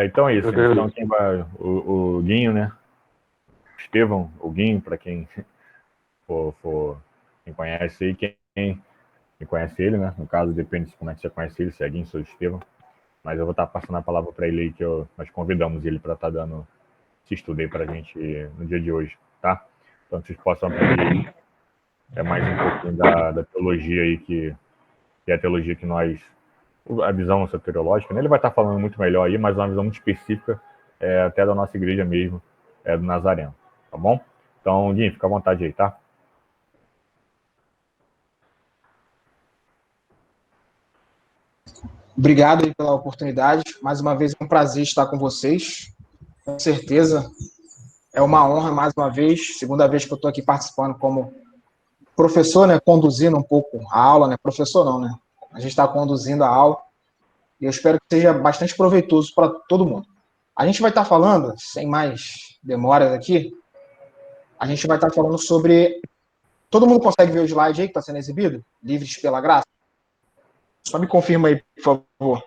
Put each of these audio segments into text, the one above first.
Então é isso. Então quem vai... O Guinho, né? Estevão, o Guinho, para quem quem conhece aí, quem conhece ele, né? No caso, depende de como é que você conhece ele, se é Guinho, se é Estevão. Mas eu vou estar passando a palavra para ele aí, que nós convidamos ele para estar dando esse estudo aí para a gente no dia de hoje, tá? Então vocês possam aprender mais um pouquinho da teologia aí, que é a teologia que nós... A visão soteriológica, né? Ele vai estar falando muito melhor aí, mas uma visão muito específica, até da nossa igreja mesmo, do Nazareno, tá bom? Então, Guinho, fica à vontade aí, tá? Obrigado aí pela oportunidade. Mais uma vez é um prazer estar com vocês. Com certeza é uma honra mais uma vez. Segunda vez que eu estou aqui participando como professor, né? Conduzindo um pouco a aula, né? Professor não, né? A gente está conduzindo a aula e eu espero que seja bastante proveitoso para todo mundo. A gente vai estar falando, sem mais demoras aqui, a gente vai estar falando sobre... Todo mundo consegue ver o slide aí que está sendo exibido? Livres pela graça? Só me confirma aí, por favor.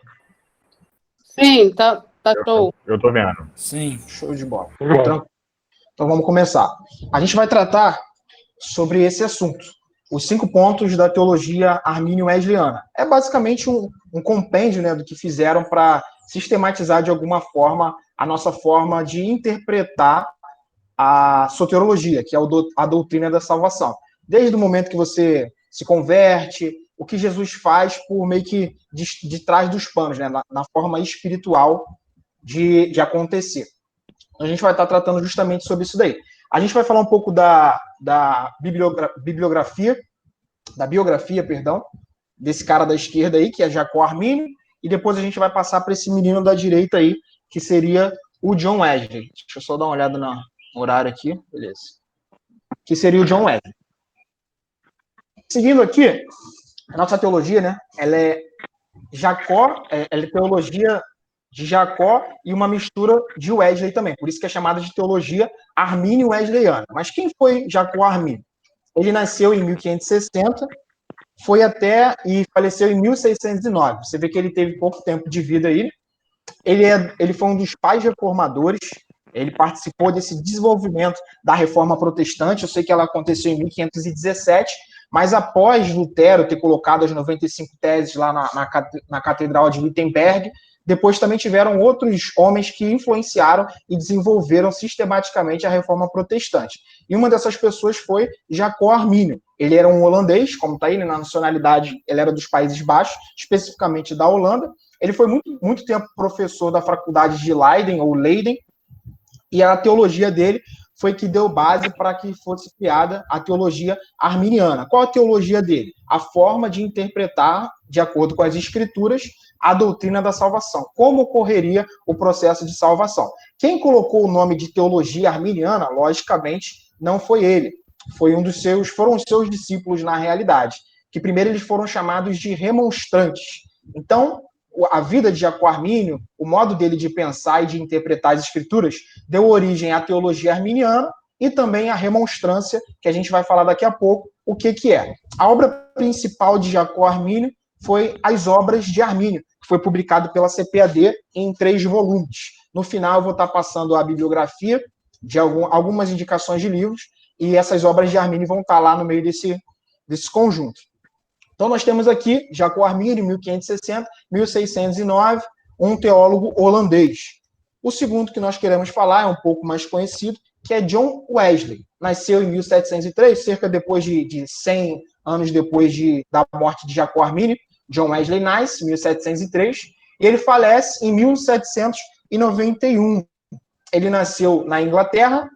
Sim, tá show. Eu tô vendo. Sim. Show de bola. Então vamos começar. A gente vai tratar sobre esse assunto. Os 5 pontos da teologia armínio-wesleyana. É basicamente um compêndio, né, do que fizeram para sistematizar de alguma forma a nossa forma de interpretar a soteriologia, que é a doutrina da salvação. Desde o momento que você se converte, o que Jesus faz por meio que de trás dos panos, né, na forma espiritual de acontecer. A gente vai estar tratando justamente sobre isso daí. A gente vai falar um pouco da biografia, desse cara da esquerda aí, que é Jacó Armínio, e depois a gente vai passar para esse menino da direita aí, que seria o John Wesley. Deixa eu só dar uma olhada no horário aqui, beleza. Que seria o John Wesley. Seguindo aqui, a nossa teologia, né? Ela é teologia de Jacó e uma mistura de Wesley também. Por isso que é chamada de teologia armínio-wesleyana. Mas quem foi Jacó Armínio? Ele nasceu em 1560, foi até e faleceu em 1609. Você vê que ele teve pouco tempo de vida aí. Ele foi um dos pais reformadores. Ele participou desse desenvolvimento da reforma protestante. Eu sei que ela aconteceu em 1517, mas após Lutero ter colocado as 95 teses lá na Catedral de Wittenberg, depois também tiveram outros homens que influenciaram e desenvolveram sistematicamente a reforma protestante. E uma dessas pessoas foi Jacó Armínio. Ele era um holandês, como está aí, na nacionalidade, ele era dos Países Baixos, especificamente da Holanda. Ele foi muito tempo professor da faculdade de Leiden, ou Leiden, e a teologia dele foi que deu base para que fosse criada a teologia arminiana. Qual a teologia dele? A forma de interpretar, de acordo com as escrituras, a doutrina da salvação. Como ocorreria o processo de salvação? Quem colocou o nome de teologia arminiana, logicamente, não foi ele. Foram os seus discípulos na realidade, que primeiro eles foram chamados de remonstrantes. Então, a vida de Jacó Armínio, o modo dele de pensar e de interpretar as escrituras, deu origem à teologia arminiana e também à remonstrância, que a gente vai falar daqui a pouco o que é. A obra principal de Jacó Armínio foi As Obras de Armínio, que foi publicado pela CPAD em 3 volumes. No final, eu vou estar passando a bibliografia de algumas indicações de livros, e essas obras de Armínio vão estar lá no meio desse conjunto. Então, nós temos aqui Jacó Armínio, 1560, 1609, um teólogo holandês. O segundo que nós queremos falar é um pouco mais conhecido, que é John Wesley. Nasceu em 1703, cerca depois de 100 anos depois da morte de Jacó Armínio. John Wesley nasce em 1703 e ele falece em 1791. Ele nasceu na Inglaterra,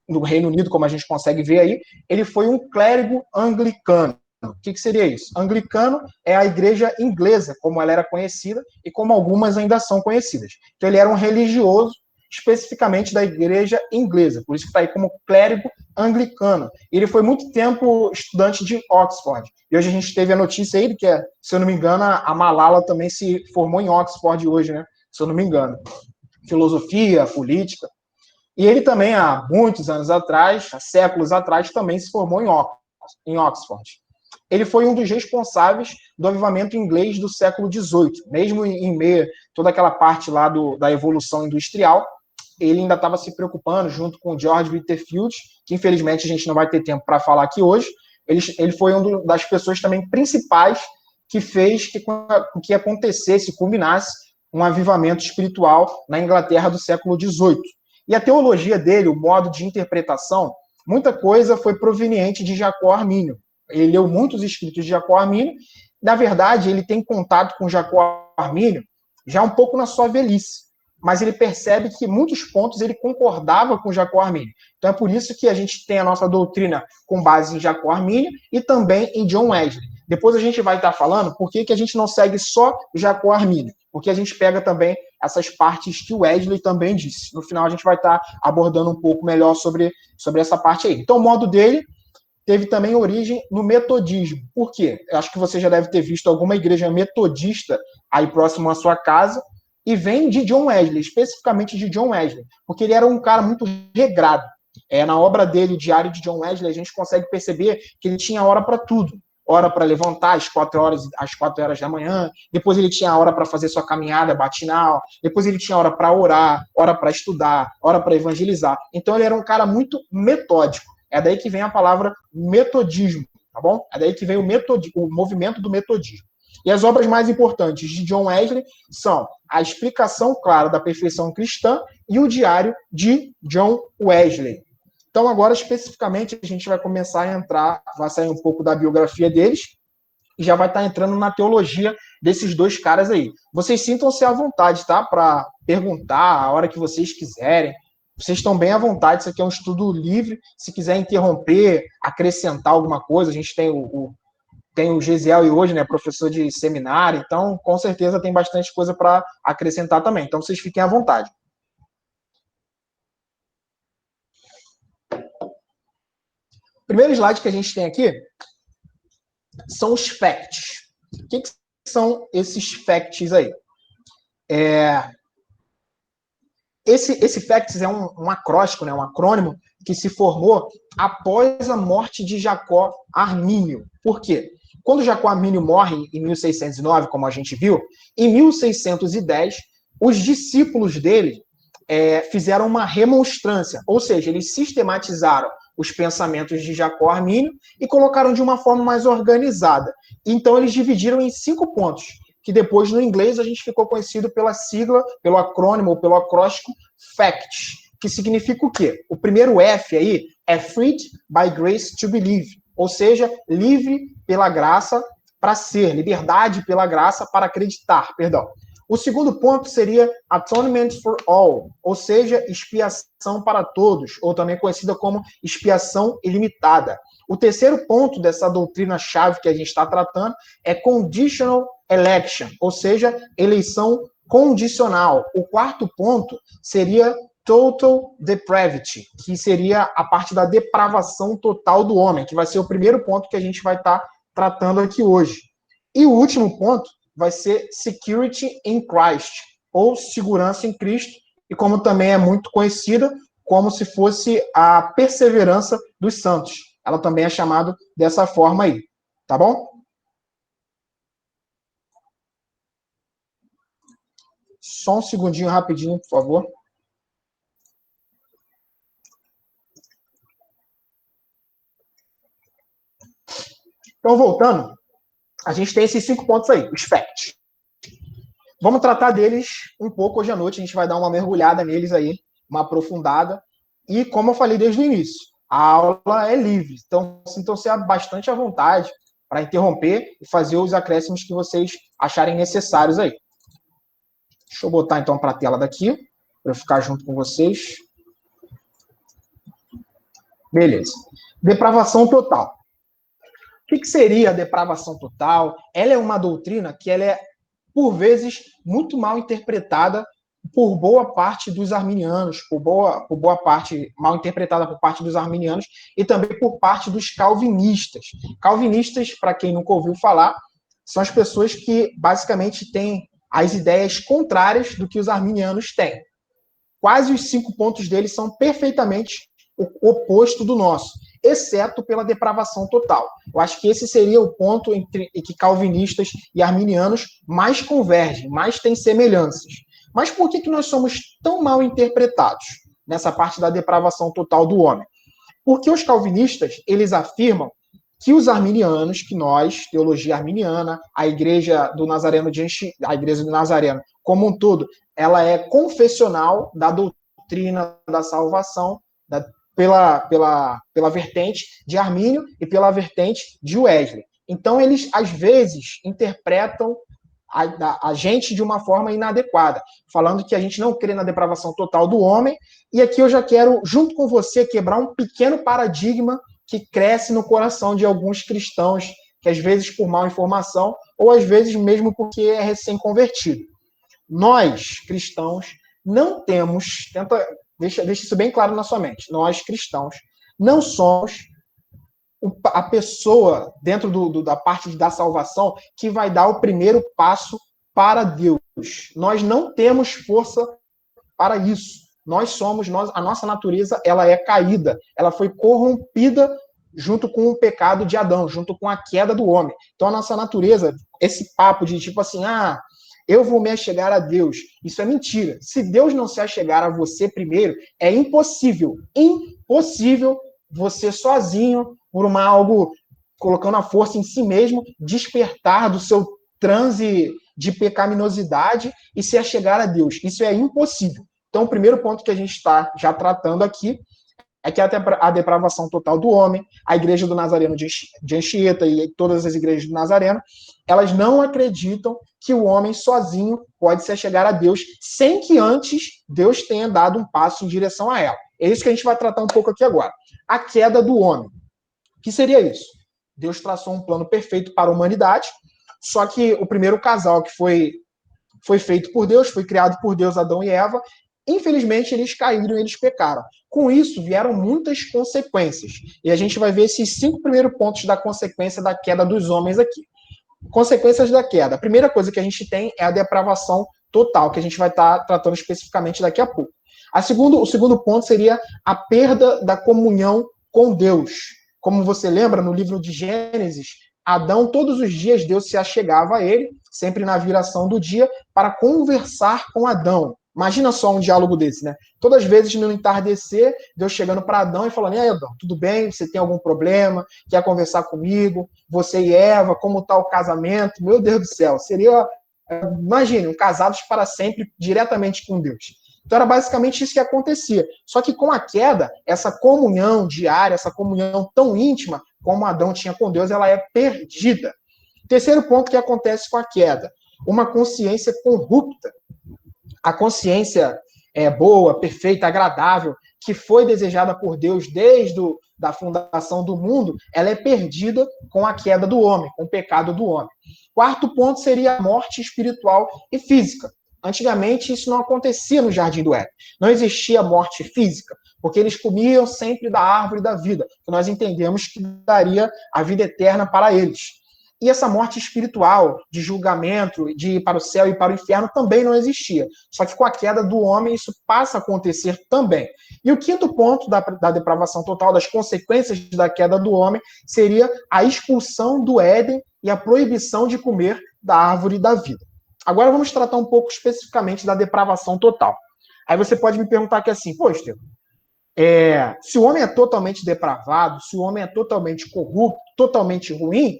no Reino Unido, como a gente consegue ver aí. Ele foi um clérigo anglicano. O que seria isso? Anglicano é a igreja inglesa, como ela era conhecida, e como algumas ainda são conhecidas. Então, ele era um religioso, especificamente da igreja inglesa, por isso que está aí como clérigo anglicano. Ele foi muito tempo estudante de Oxford. E hoje a gente teve a notícia aí de que, se eu não me engano, a Malala também se formou em Oxford hoje, né? Se eu não me engano. Filosofia, política. E ele também, há muitos anos atrás, há séculos atrás, também se formou em Oxford. ele foi um dos responsáveis do avivamento inglês do século XVIII. Mesmo em meio a toda aquela parte lá da evolução industrial, ele ainda estava se preocupando, junto com George Whitefield, que infelizmente a gente não vai ter tempo para falar aqui hoje. Ele foi uma das pessoas também principais que fez que acontecesse, culminasse um avivamento espiritual na Inglaterra do século XVIII. E a teologia dele, o modo de interpretação, muita coisa foi proveniente de Jacó Armínio. Ele leu muitos escritos de Jacó Armínio. Na verdade, ele tem contato com Jacó Armínio já um pouco na sua velhice. Mas ele percebe que muitos pontos ele concordava com Jacó Armínio. Então é por isso que a gente tem a nossa doutrina com base em Jacó Armínio e também em John Wesley. Depois a gente vai estar falando por que a gente não segue só Jacó Armínio, porque a gente pega também essas partes que o Wesley também disse. No final a gente vai estar abordando um pouco melhor sobre essa parte aí. Então o modo dele teve também origem no metodismo. Por quê? Eu acho que você já deve ter visto alguma igreja metodista aí próximo à sua casa, e vem de John Wesley, especificamente de John Wesley, porque ele era um cara muito regrado. Na obra dele, o Diário de John Wesley, a gente consegue perceber que ele tinha hora para tudo. Hora para levantar às 4 horas da manhã, depois ele tinha hora para fazer sua caminhada matinal, depois ele tinha hora para orar, hora para estudar, hora para evangelizar. Então ele era um cara muito metódico. É daí que vem a palavra metodismo, tá bom? É daí que vem o movimento do metodismo. E as obras mais importantes de John Wesley são a Explicação Clara da Perfeição Cristã e o Diário de John Wesley. Então, agora, especificamente, a gente vai começar a entrar, vai sair um pouco da biografia deles e já vai estar entrando na teologia desses dois caras aí. Vocês sintam-se à vontade, tá? Para perguntar a hora que vocês quiserem. Vocês estão bem à vontade, isso aqui é um estudo livre. Se quiser interromper, acrescentar alguma coisa, a gente tem o Gesiel e hoje, né, professor de seminário, então com certeza tem bastante coisa para acrescentar também. Então vocês fiquem à vontade. O primeiro slide que a gente tem aqui são os facts. O que são esses facts aí? Esse facts é um acróstico, né, um acrônimo que se formou após a morte de Jacó Armínio. Por quê? Quando Jacó Armínio morre em 1609, como a gente viu, em 1610, os discípulos dele fizeram uma remonstrância, ou seja, eles sistematizaram os pensamentos de Jacó Armínio e colocaram de uma forma mais organizada. Então, eles dividiram em 5 pontos, que depois, no inglês, a gente ficou conhecido pela sigla, pelo acrônimo ou pelo acróstico FACTS, que significa o quê? O primeiro F aí é Freed by Grace to Believe, ou seja, livre pela graça para ser, liberdade pela graça para acreditar, perdão. O segundo ponto seria Atonement for All, ou seja, expiação para todos, ou também conhecida como expiação ilimitada. O terceiro ponto dessa doutrina-chave que a gente está tratando é Conditional Election, ou seja, eleição condicional. O quarto ponto seria Total Depravity, que seria a parte da depravação total do homem, que vai ser o primeiro ponto que a gente vai estar tratando aqui hoje. E o último ponto vai ser Security in Christ, ou segurança em Cristo, e como também é muito conhecida, como se fosse a perseverança dos santos. Ela também é chamada dessa forma aí, tá bom? Só um segundinho rapidinho, por favor. Então, voltando, a gente tem esses 5 pontos aí, os facts. Vamos tratar deles um pouco hoje à noite, a gente vai dar uma mergulhada neles aí, uma aprofundada. E como eu falei desde o início, a aula é livre, então sintam-se bastante à vontade para interromper e fazer os acréscimos que vocês acharem necessários aí. Deixa eu botar então para a tela daqui, para eu ficar junto com vocês. Beleza. Depravação total. O que seria a depravação total? Ela é uma doutrina que ela é, por vezes, muito mal interpretada por boa parte dos arminianos, por boa parte, mal interpretada por parte dos arminianos e também por parte dos calvinistas. Calvinistas, para quem nunca ouviu falar, são as pessoas que basicamente têm as ideias contrárias do que os arminianos têm. Quase os 5 pontos deles são perfeitamente o oposto do nosso. exceto pela depravação total. Eu acho que esse seria o ponto em que calvinistas e arminianos mais convergem, mais têm semelhanças. Mas por que nós somos tão mal interpretados nessa parte da depravação total do homem? Porque os calvinistas, eles afirmam que os arminianos, que nós, teologia arminiana, a igreja do Nazareno a igreja do Nazareno como um todo, ela é confessional da doutrina da salvação, pela vertente de Armínio e pela vertente de Wesley. Então, eles, às vezes, interpretam a gente de uma forma inadequada, falando que a gente não crê na depravação total do homem, e aqui eu já quero, junto com você, quebrar um pequeno paradigma que cresce no coração de alguns cristãos, que às vezes por mal informação, ou às vezes mesmo porque é recém-convertido. Nós, cristãos, não temos, deixa isso bem claro na sua mente, nós, cristãos, não somos a pessoa dentro da parte da salvação que vai dar o primeiro passo para Deus. Nós não temos força para isso. A nossa natureza, ela é caída, ela foi corrompida junto com o pecado de Adão, junto com a queda do homem. Então a nossa natureza, esse papo de tipo assim, eu vou me achegar a Deus, isso é mentira. Se Deus não se achegar a você primeiro, é impossível você sozinho, por algo, colocando a força em si mesmo, despertar do seu transe de pecaminosidade e se achegar a Deus. Isso é impossível. Então, o primeiro ponto que a gente está já tratando aqui é que a depravação total do homem, a igreja do Nazareno de Anchieta e todas as igrejas do Nazareno, elas não acreditam que o homem sozinho pode se achegar a Deus sem que antes Deus tenha dado um passo em direção a ela. É isso que a gente vai tratar um pouco aqui agora. A queda do homem. O que seria isso? Deus traçou um plano perfeito para a humanidade, só que o primeiro casal que foi feito por Deus, foi criado por Deus, Adão e Eva, infelizmente eles caíram, eles pecaram. Com isso vieram muitas consequências. E a gente vai ver esses 5 primeiros pontos da consequência da queda dos homens aqui. Consequências da queda. A primeira coisa que a gente tem é a depravação total, que a gente vai estar tratando especificamente daqui a pouco. O segundo ponto seria a perda da comunhão com Deus. Como você lembra, no livro de Gênesis, Adão, todos os dias, Deus se achegava a ele, sempre na viração do dia, para conversar com Adão. Imagina só um diálogo desse, né? Todas as vezes no entardecer, Deus chegando para Adão e falando, e aí, Adão, tudo bem? Você tem algum problema? Quer conversar comigo? Você e Eva, como está o casamento? Meu Deus do céu, seria, imagine, casados para sempre, diretamente com Deus. Então era basicamente isso que acontecia. Só que com a queda, essa comunhão diária, essa comunhão tão íntima como Adão tinha com Deus, ela é perdida. Terceiro ponto que acontece com a queda, uma consciência corrupta. A consciência boa, perfeita, agradável, que foi desejada por Deus desde a fundação do mundo, ela é perdida com a queda do homem, com o pecado do homem. Quarto ponto seria a morte espiritual e física. Antigamente, isso não acontecia no Jardim do Éden. Não existia morte física, porque eles comiam sempre da árvore da vida, que nós entendemos que daria a vida eterna para eles. E essa morte espiritual, de julgamento, de ir para o céu e para o inferno, também não existia. Só que com a queda do homem, isso passa a acontecer também. E o quinto ponto da depravação total, das consequências da queda do homem, seria a expulsão do Éden e a proibição de comer da árvore da vida. Agora vamos tratar um pouco especificamente da depravação total. Aí você pode me perguntar aqui assim, pô, Estevam, se o homem é totalmente depravado, se o homem é totalmente corrupto, totalmente ruim,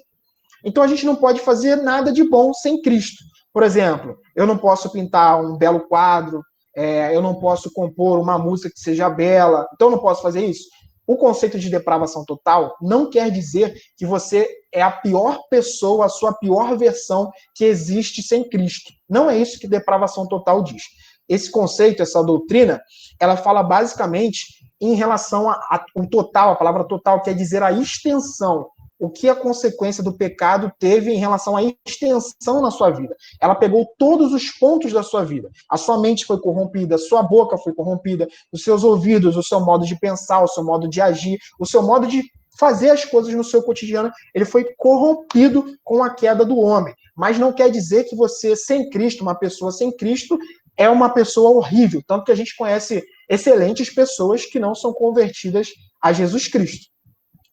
então a gente não pode fazer nada de bom sem Cristo. Por exemplo, eu não posso pintar um belo quadro, eu não posso compor uma música que seja bela, então eu não posso fazer isso. O conceito de depravação total não quer dizer que você é a pior pessoa, a sua pior versão que existe sem Cristo. Não é isso que depravação total diz. Esse conceito, essa doutrina, ela fala basicamente em relação ao total, a palavra total quer dizer a extensão, o que a consequência do pecado teve em relação à extensão na sua vida. Ela pegou todos os pontos da sua vida. A sua mente foi corrompida, a sua boca foi corrompida, os seus ouvidos, o seu modo de pensar, o seu modo de agir, o seu modo de fazer as coisas no seu cotidiano, ele foi corrompido com a queda do homem. Mas não quer dizer que você, sem Cristo, uma pessoa sem Cristo, é uma pessoa horrível. Tanto que a gente conhece excelentes pessoas que não são convertidas a Jesus Cristo.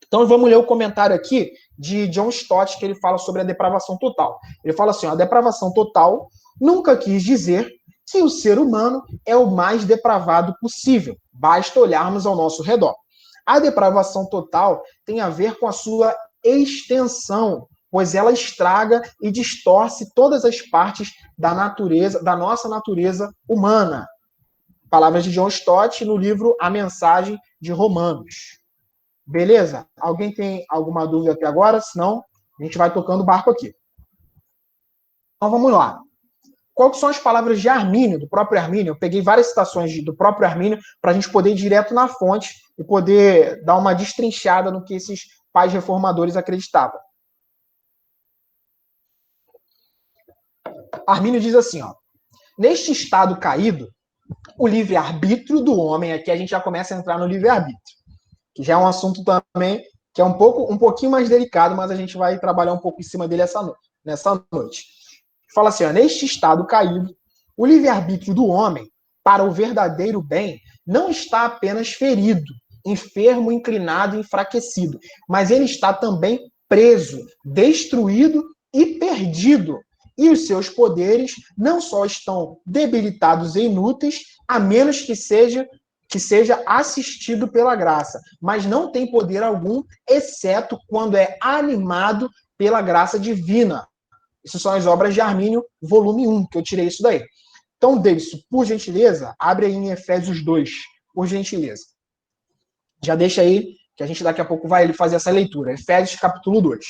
Então vamos ler o comentário aqui de John Stott, que ele fala sobre a depravação total. Ele fala assim, ó, a depravação total nunca quis dizer que o ser humano é o mais depravado possível. Basta olharmos ao nosso redor. A depravação total tem a ver com a sua extensão, pois ela estraga e distorce todas as partes da natureza, da nossa natureza humana. Palavras de John Stott no livro A Mensagem de Romanos. Beleza? Alguém tem alguma dúvida até agora? Senão, a gente vai tocando o barco aqui. Então, vamos lá. Quais são as palavras de Armínio, do próprio Armínio? Eu peguei várias citações do próprio Armínio para a gente poder ir direto na fonte e poder dar uma destrinchada no que esses pais reformadores acreditavam. Armínio diz assim, ó, neste estado caído, o livre-arbítrio do homem, aqui a gente já começa a entrar no livre-arbítrio, que já é um assunto também que é um pouquinho mais delicado, mas a gente vai trabalhar um pouco em cima dele nessa noite. Fala assim, ó, neste estado caído, o livre-arbítrio do homem, para o verdadeiro bem, não está apenas ferido, enfermo, inclinado e enfraquecido, mas ele está também preso, destruído e perdido. E os seus poderes não só estão debilitados e inúteis, a menos que seja assistido pela graça, mas não tem poder algum, exceto quando é animado pela graça divina. Isso são as obras de Armínio, volume 1, que eu tirei isso daí. Então, Davidson, por gentileza, abre aí em Efésios 2, por gentileza. Já deixa aí, que a gente daqui a pouco vai fazer essa leitura. Efésios, capítulo 2.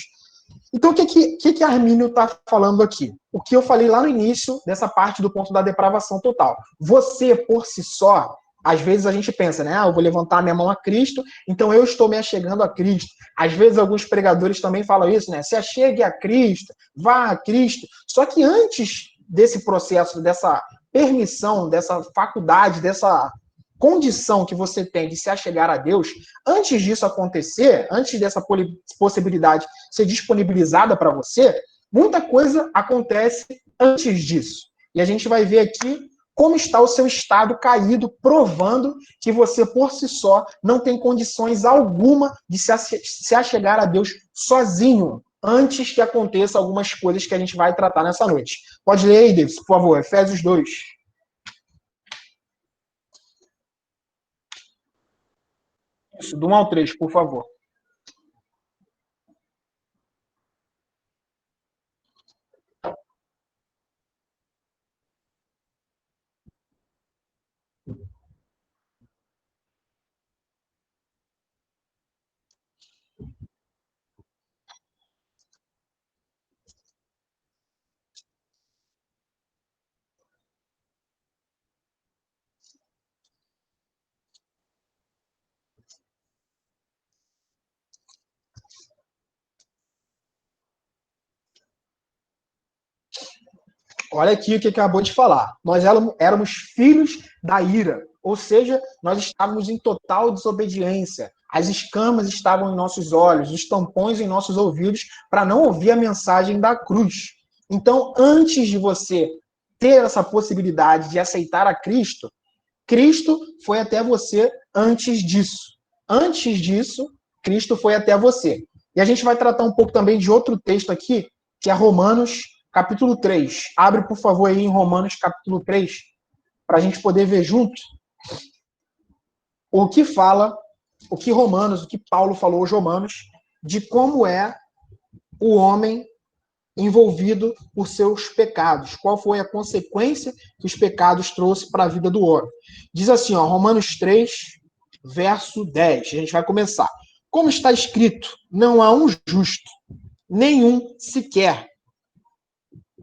Então, o que Armínio está falando aqui? O que eu falei lá no início, dessa parte do ponto da depravação total. Você, por si só, às vezes a gente pensa, né? Eu vou levantar minha mão a Cristo, então eu estou me achegando a Cristo. Às vezes alguns pregadores também falam isso, né? Se achegue a Cristo, vá a Cristo. Só que antes desse processo, dessa permissão, dessa faculdade, dessa condição que você tem de se achegar a Deus, antes disso acontecer, antes dessa possibilidade ser disponibilizada para você, muita coisa acontece antes disso. E a gente vai ver aqui como está o seu estado caído, provando que você, por si só, não tem condições alguma de se achegar a Deus sozinho, antes que aconteça algumas coisas que a gente vai tratar nessa noite. Pode ler aí, Davis, por favor, Efésios 2. Isso, do 1 ao 3, por favor. Olha aqui o que acabou de falar. Nós éramos filhos da ira, ou seja, nós estávamos em total desobediência. As escamas estavam em nossos olhos, os tampões em nossos ouvidos, para não ouvir a mensagem da cruz. Então, antes de você ter essa possibilidade de aceitar a Cristo, Cristo foi até você antes disso. Antes disso, Cristo foi até você. E a gente vai tratar um pouco também de outro texto aqui, que é Romanos, capítulo 3. Abre, por favor, aí em Romanos, capítulo 3, para a gente poder ver junto o que fala, o que Paulo falou aos Romanos, de como é o homem envolvido por seus pecados. Qual foi a consequência que os pecados trouxeram para a vida do homem. Diz assim, ó, Romanos 3, verso 10. A gente vai começar. Como está escrito, não há um justo, nenhum sequer.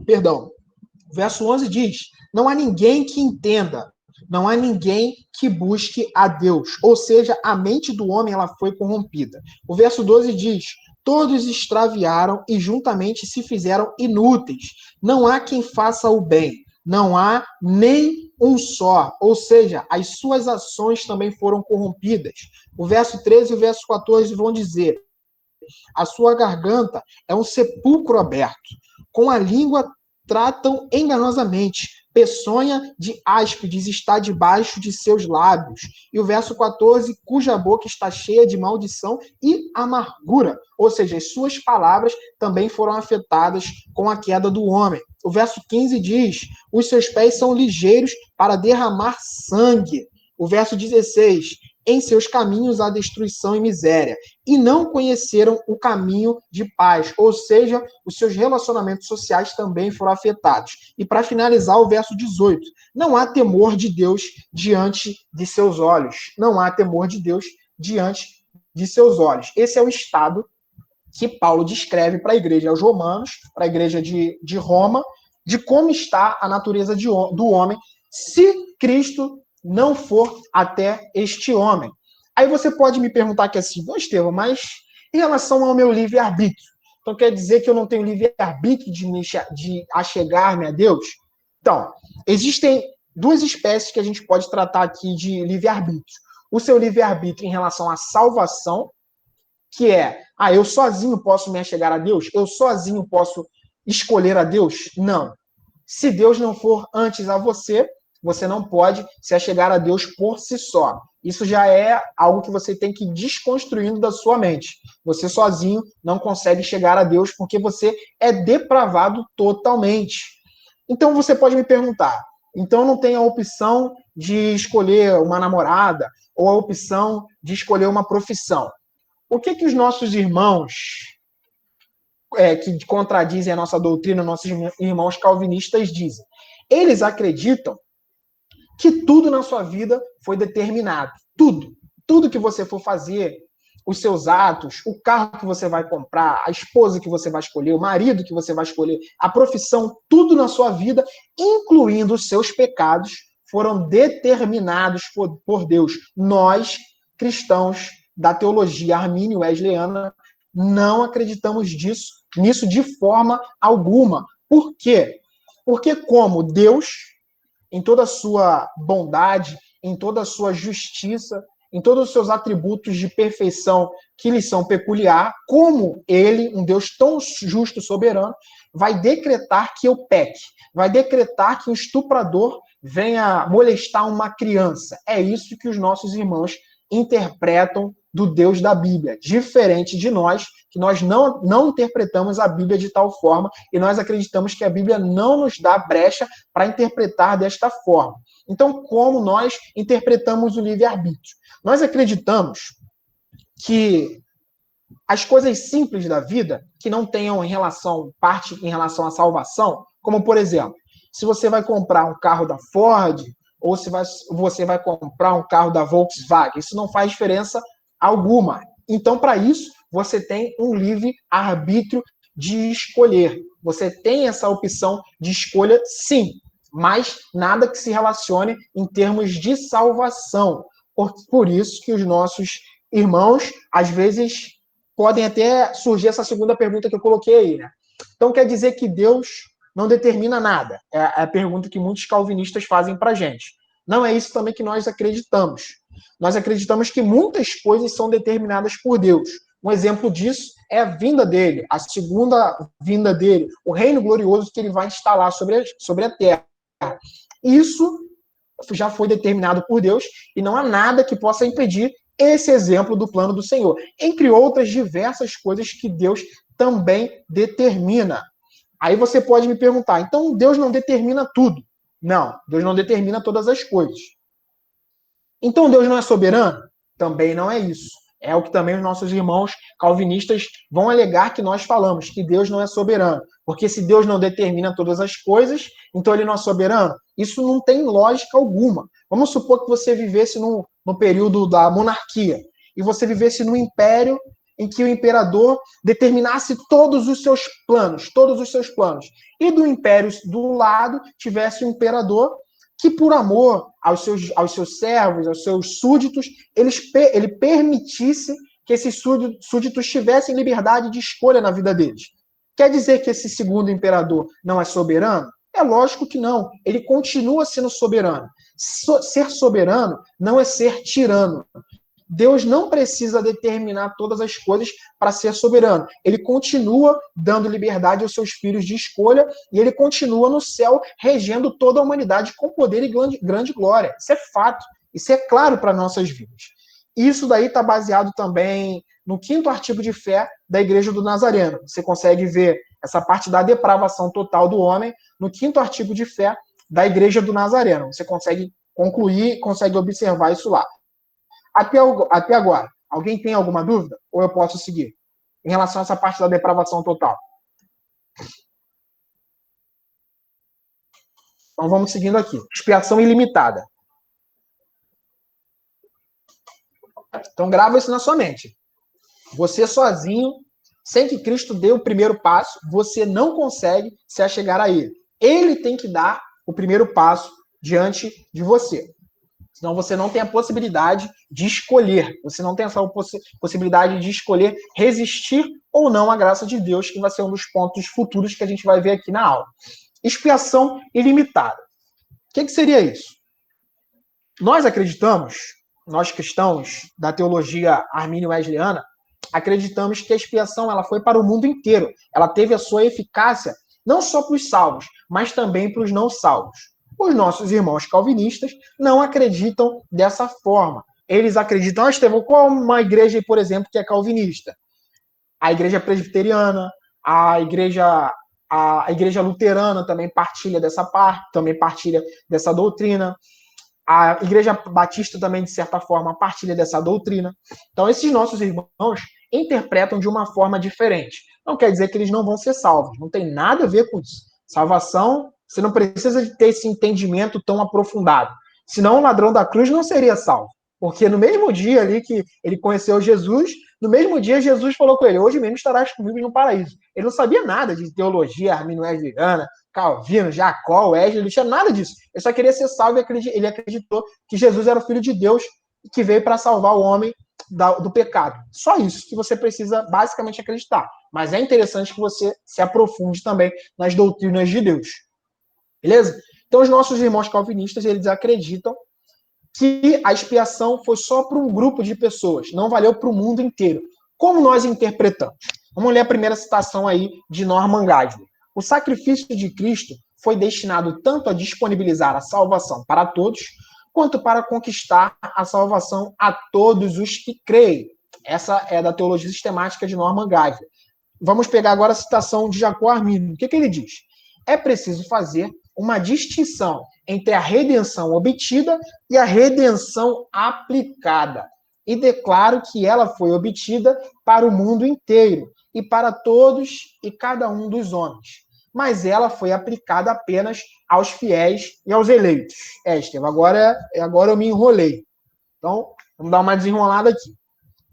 Perdão. Verso 11 diz, não há ninguém que entenda, não há ninguém que busque a Deus. Ou seja, a mente do homem ela foi corrompida. O verso 12 diz, todos extraviaram e juntamente se fizeram inúteis. Não há quem faça o bem. Não há nem um só. Ou seja, as suas ações também foram corrompidas. O verso 13 e o verso 14 vão dizer, a sua garganta é um sepulcro aberto. Com a língua tratam enganosamente, peçonha de áspides está debaixo de seus lábios. E o verso 14, cuja boca está cheia de maldição e amargura. Ou seja, as suas palavras também foram afetadas com a queda do homem. O verso 15 diz, os seus pés são ligeiros para derramar sangue. O verso 16, em seus caminhos há destruição e miséria, e não conheceram o caminho de paz, ou seja, os seus relacionamentos sociais também foram afetados. E para finalizar, o verso 18, não há temor de Deus diante de seus olhos, não há temor de Deus diante de seus olhos. Esse é o estado que Paulo descreve para a igreja aos Romanos, para a igreja de Roma, de como está a natureza do homem, se Cristo não for até este homem. Aí você pode me perguntar aqui assim, bom, Estevão, mas em relação ao meu livre-arbítrio, então quer dizer que eu não tenho livre-arbítrio de achegar-me a Deus? Então, existem duas espécies que a gente pode tratar aqui de livre-arbítrio. O seu livre-arbítrio em relação à salvação, que é, eu sozinho posso me achegar a Deus? Eu sozinho posso escolher a Deus? Não. Se Deus não for antes a você, você não pode se achegar a Deus por si só. Isso já é algo que você tem que ir desconstruindo da sua mente. Você sozinho não consegue chegar a Deus porque você é depravado totalmente. Então você pode me perguntar, então não tem a opção de escolher uma namorada ou a opção de escolher uma profissão. O que os nossos irmãos que contradizem a nossa doutrina, nossos irmãos calvinistas dizem? Eles acreditam que tudo na sua vida foi determinado. Tudo que você for fazer, os seus atos, o carro que você vai comprar, a esposa que você vai escolher, o marido que você vai escolher, a profissão, tudo na sua vida, incluindo os seus pecados, foram determinados por Deus. Nós, cristãos da teologia armínio-wesleyana, não acreditamos nisso de forma alguma. Por quê? Porque como Deus, em toda a sua bondade, em toda a sua justiça, em todos os seus atributos de perfeição que lhe são peculiar, como ele, um Deus tão justo e soberano, vai decretar que eu peque, vai decretar que um estuprador venha molestar uma criança. É isso que os nossos irmãos interpretam do Deus da Bíblia, diferente de nós, que nós não interpretamos a Bíblia de tal forma, e nós acreditamos que a Bíblia não nos dá brecha para interpretar desta forma. Então, como nós interpretamos o livre-arbítrio? Nós acreditamos que as coisas simples da vida, que não tenham parte em relação à salvação, como, por exemplo, se você vai comprar um carro da Ford, ou se você vai comprar um carro da Volkswagen, isso não faz diferença alguma. Então, para isso, você tem um livre-arbítrio de escolher. Você tem essa opção de escolha, sim, mas nada que se relacione em termos de salvação. Por isso que os nossos irmãos, às vezes, podem até surgir essa segunda pergunta que eu coloquei aí, né? Então, quer dizer que Deus não determina nada? É a pergunta que muitos calvinistas fazem para a gente. Não é isso também que nós acreditamos. Nós acreditamos que muitas coisas são determinadas por Deus. Um exemplo disso é a vinda dele, a segunda vinda dele, o reino glorioso que ele vai instalar sobre a terra. Isso já foi determinado por Deus e não há nada que possa impedir esse exemplo do plano do Senhor, entre outras diversas coisas que Deus também determina. Aí você pode me perguntar, então Deus não determina tudo? Não, Deus não determina todas as coisas. Então Deus não é soberano? Também não é isso. É o que também os nossos irmãos calvinistas vão alegar que nós falamos, que Deus não é soberano. Porque se Deus não determina todas as coisas, então ele não é soberano? Isso não tem lógica alguma. Vamos supor que você vivesse no período da monarquia, e você vivesse num império em que o imperador determinasse todos os seus planos, e do império do lado tivesse um imperador que, por amor aos seus servos, aos seus súditos, ele permitisse que esses súditos tivessem liberdade de escolha na vida deles. Quer dizer que esse segundo imperador não é soberano? É lógico que não. Ele continua sendo soberano. Ser soberano não é ser tirano. Deus não precisa determinar todas as coisas para ser soberano. Ele continua dando liberdade aos seus filhos de escolha e ele continua no céu regendo toda a humanidade com poder e grande glória. Isso é fato. Isso é claro para nossas vidas. Isso daí está baseado também no 5º artigo de fé da Igreja do Nazareno. Você consegue ver essa parte da depravação total do homem no 5º artigo de fé da Igreja do Nazareno. Você consegue concluir, consegue observar isso lá. Até agora, alguém tem alguma dúvida? Ou eu posso seguir? Em relação a essa parte da depravação total. Então vamos seguindo aqui. Expiação ilimitada. Então grava isso na sua mente. Você sozinho, sem que Cristo dê o primeiro passo, você não consegue se achegar a Ele. Ele tem que dar o primeiro passo diante de você. Senão você não tem a possibilidade de escolher. Você não tem essa possibilidade de escolher resistir ou não à graça de Deus, que vai ser um dos pontos futuros que a gente vai ver aqui na aula. Expiação ilimitada. O que seria isso? Nós acreditamos, nós cristãos da teologia armínio-wesleyana, acreditamos que a expiação ela foi para o mundo inteiro. Ela teve a sua eficácia não só para os salvos, mas também para os não salvos. Os nossos irmãos calvinistas não acreditam dessa forma. Eles acreditam, Estevão, qual uma igreja, por exemplo, que é calvinista? A igreja presbiteriana, a igreja luterana também partilha dessa parte, também partilha dessa doutrina. A igreja batista também, de certa forma, partilha dessa doutrina. Então, esses nossos irmãos interpretam de uma forma diferente. Não quer dizer que eles não vão ser salvos. Não tem nada a ver com isso. Salvação, você não precisa de ter esse entendimento tão aprofundado. Senão o ladrão da cruz não seria salvo. Porque no mesmo dia ali que ele conheceu Jesus, no mesmo dia Jesus falou com ele, hoje mesmo estarás comigo no paraíso. Ele não sabia nada de teologia arminiana, Calvino, Jacó, Wesley, ele não tinha nada disso. Ele só queria ser salvo e ele acreditou que Jesus era o Filho de Deus que veio para salvar o homem do pecado. Só isso que você precisa basicamente acreditar. Mas é interessante que você se aprofunde também nas doutrinas de Deus. Beleza? Então os nossos irmãos calvinistas, eles acreditam que a expiação foi só para um grupo de pessoas, não valeu para o mundo inteiro. Como nós interpretamos? Vamos ler a primeira citação aí de Norman Geisler. O sacrifício de Cristo foi destinado tanto a disponibilizar a salvação para todos, quanto para conquistar a salvação a todos os que creem. Essa é da teologia sistemática de Norman Geisler. Vamos pegar agora a citação de Jacó Arminio. O que ele diz? É preciso fazer uma distinção entre a redenção obtida e a redenção aplicada. E declaro que ela foi obtida para o mundo inteiro e para todos e cada um dos homens. Mas ela foi aplicada apenas aos fiéis e aos eleitos. Estevão, agora eu me enrolei. Então, vamos dar uma desenrolada aqui.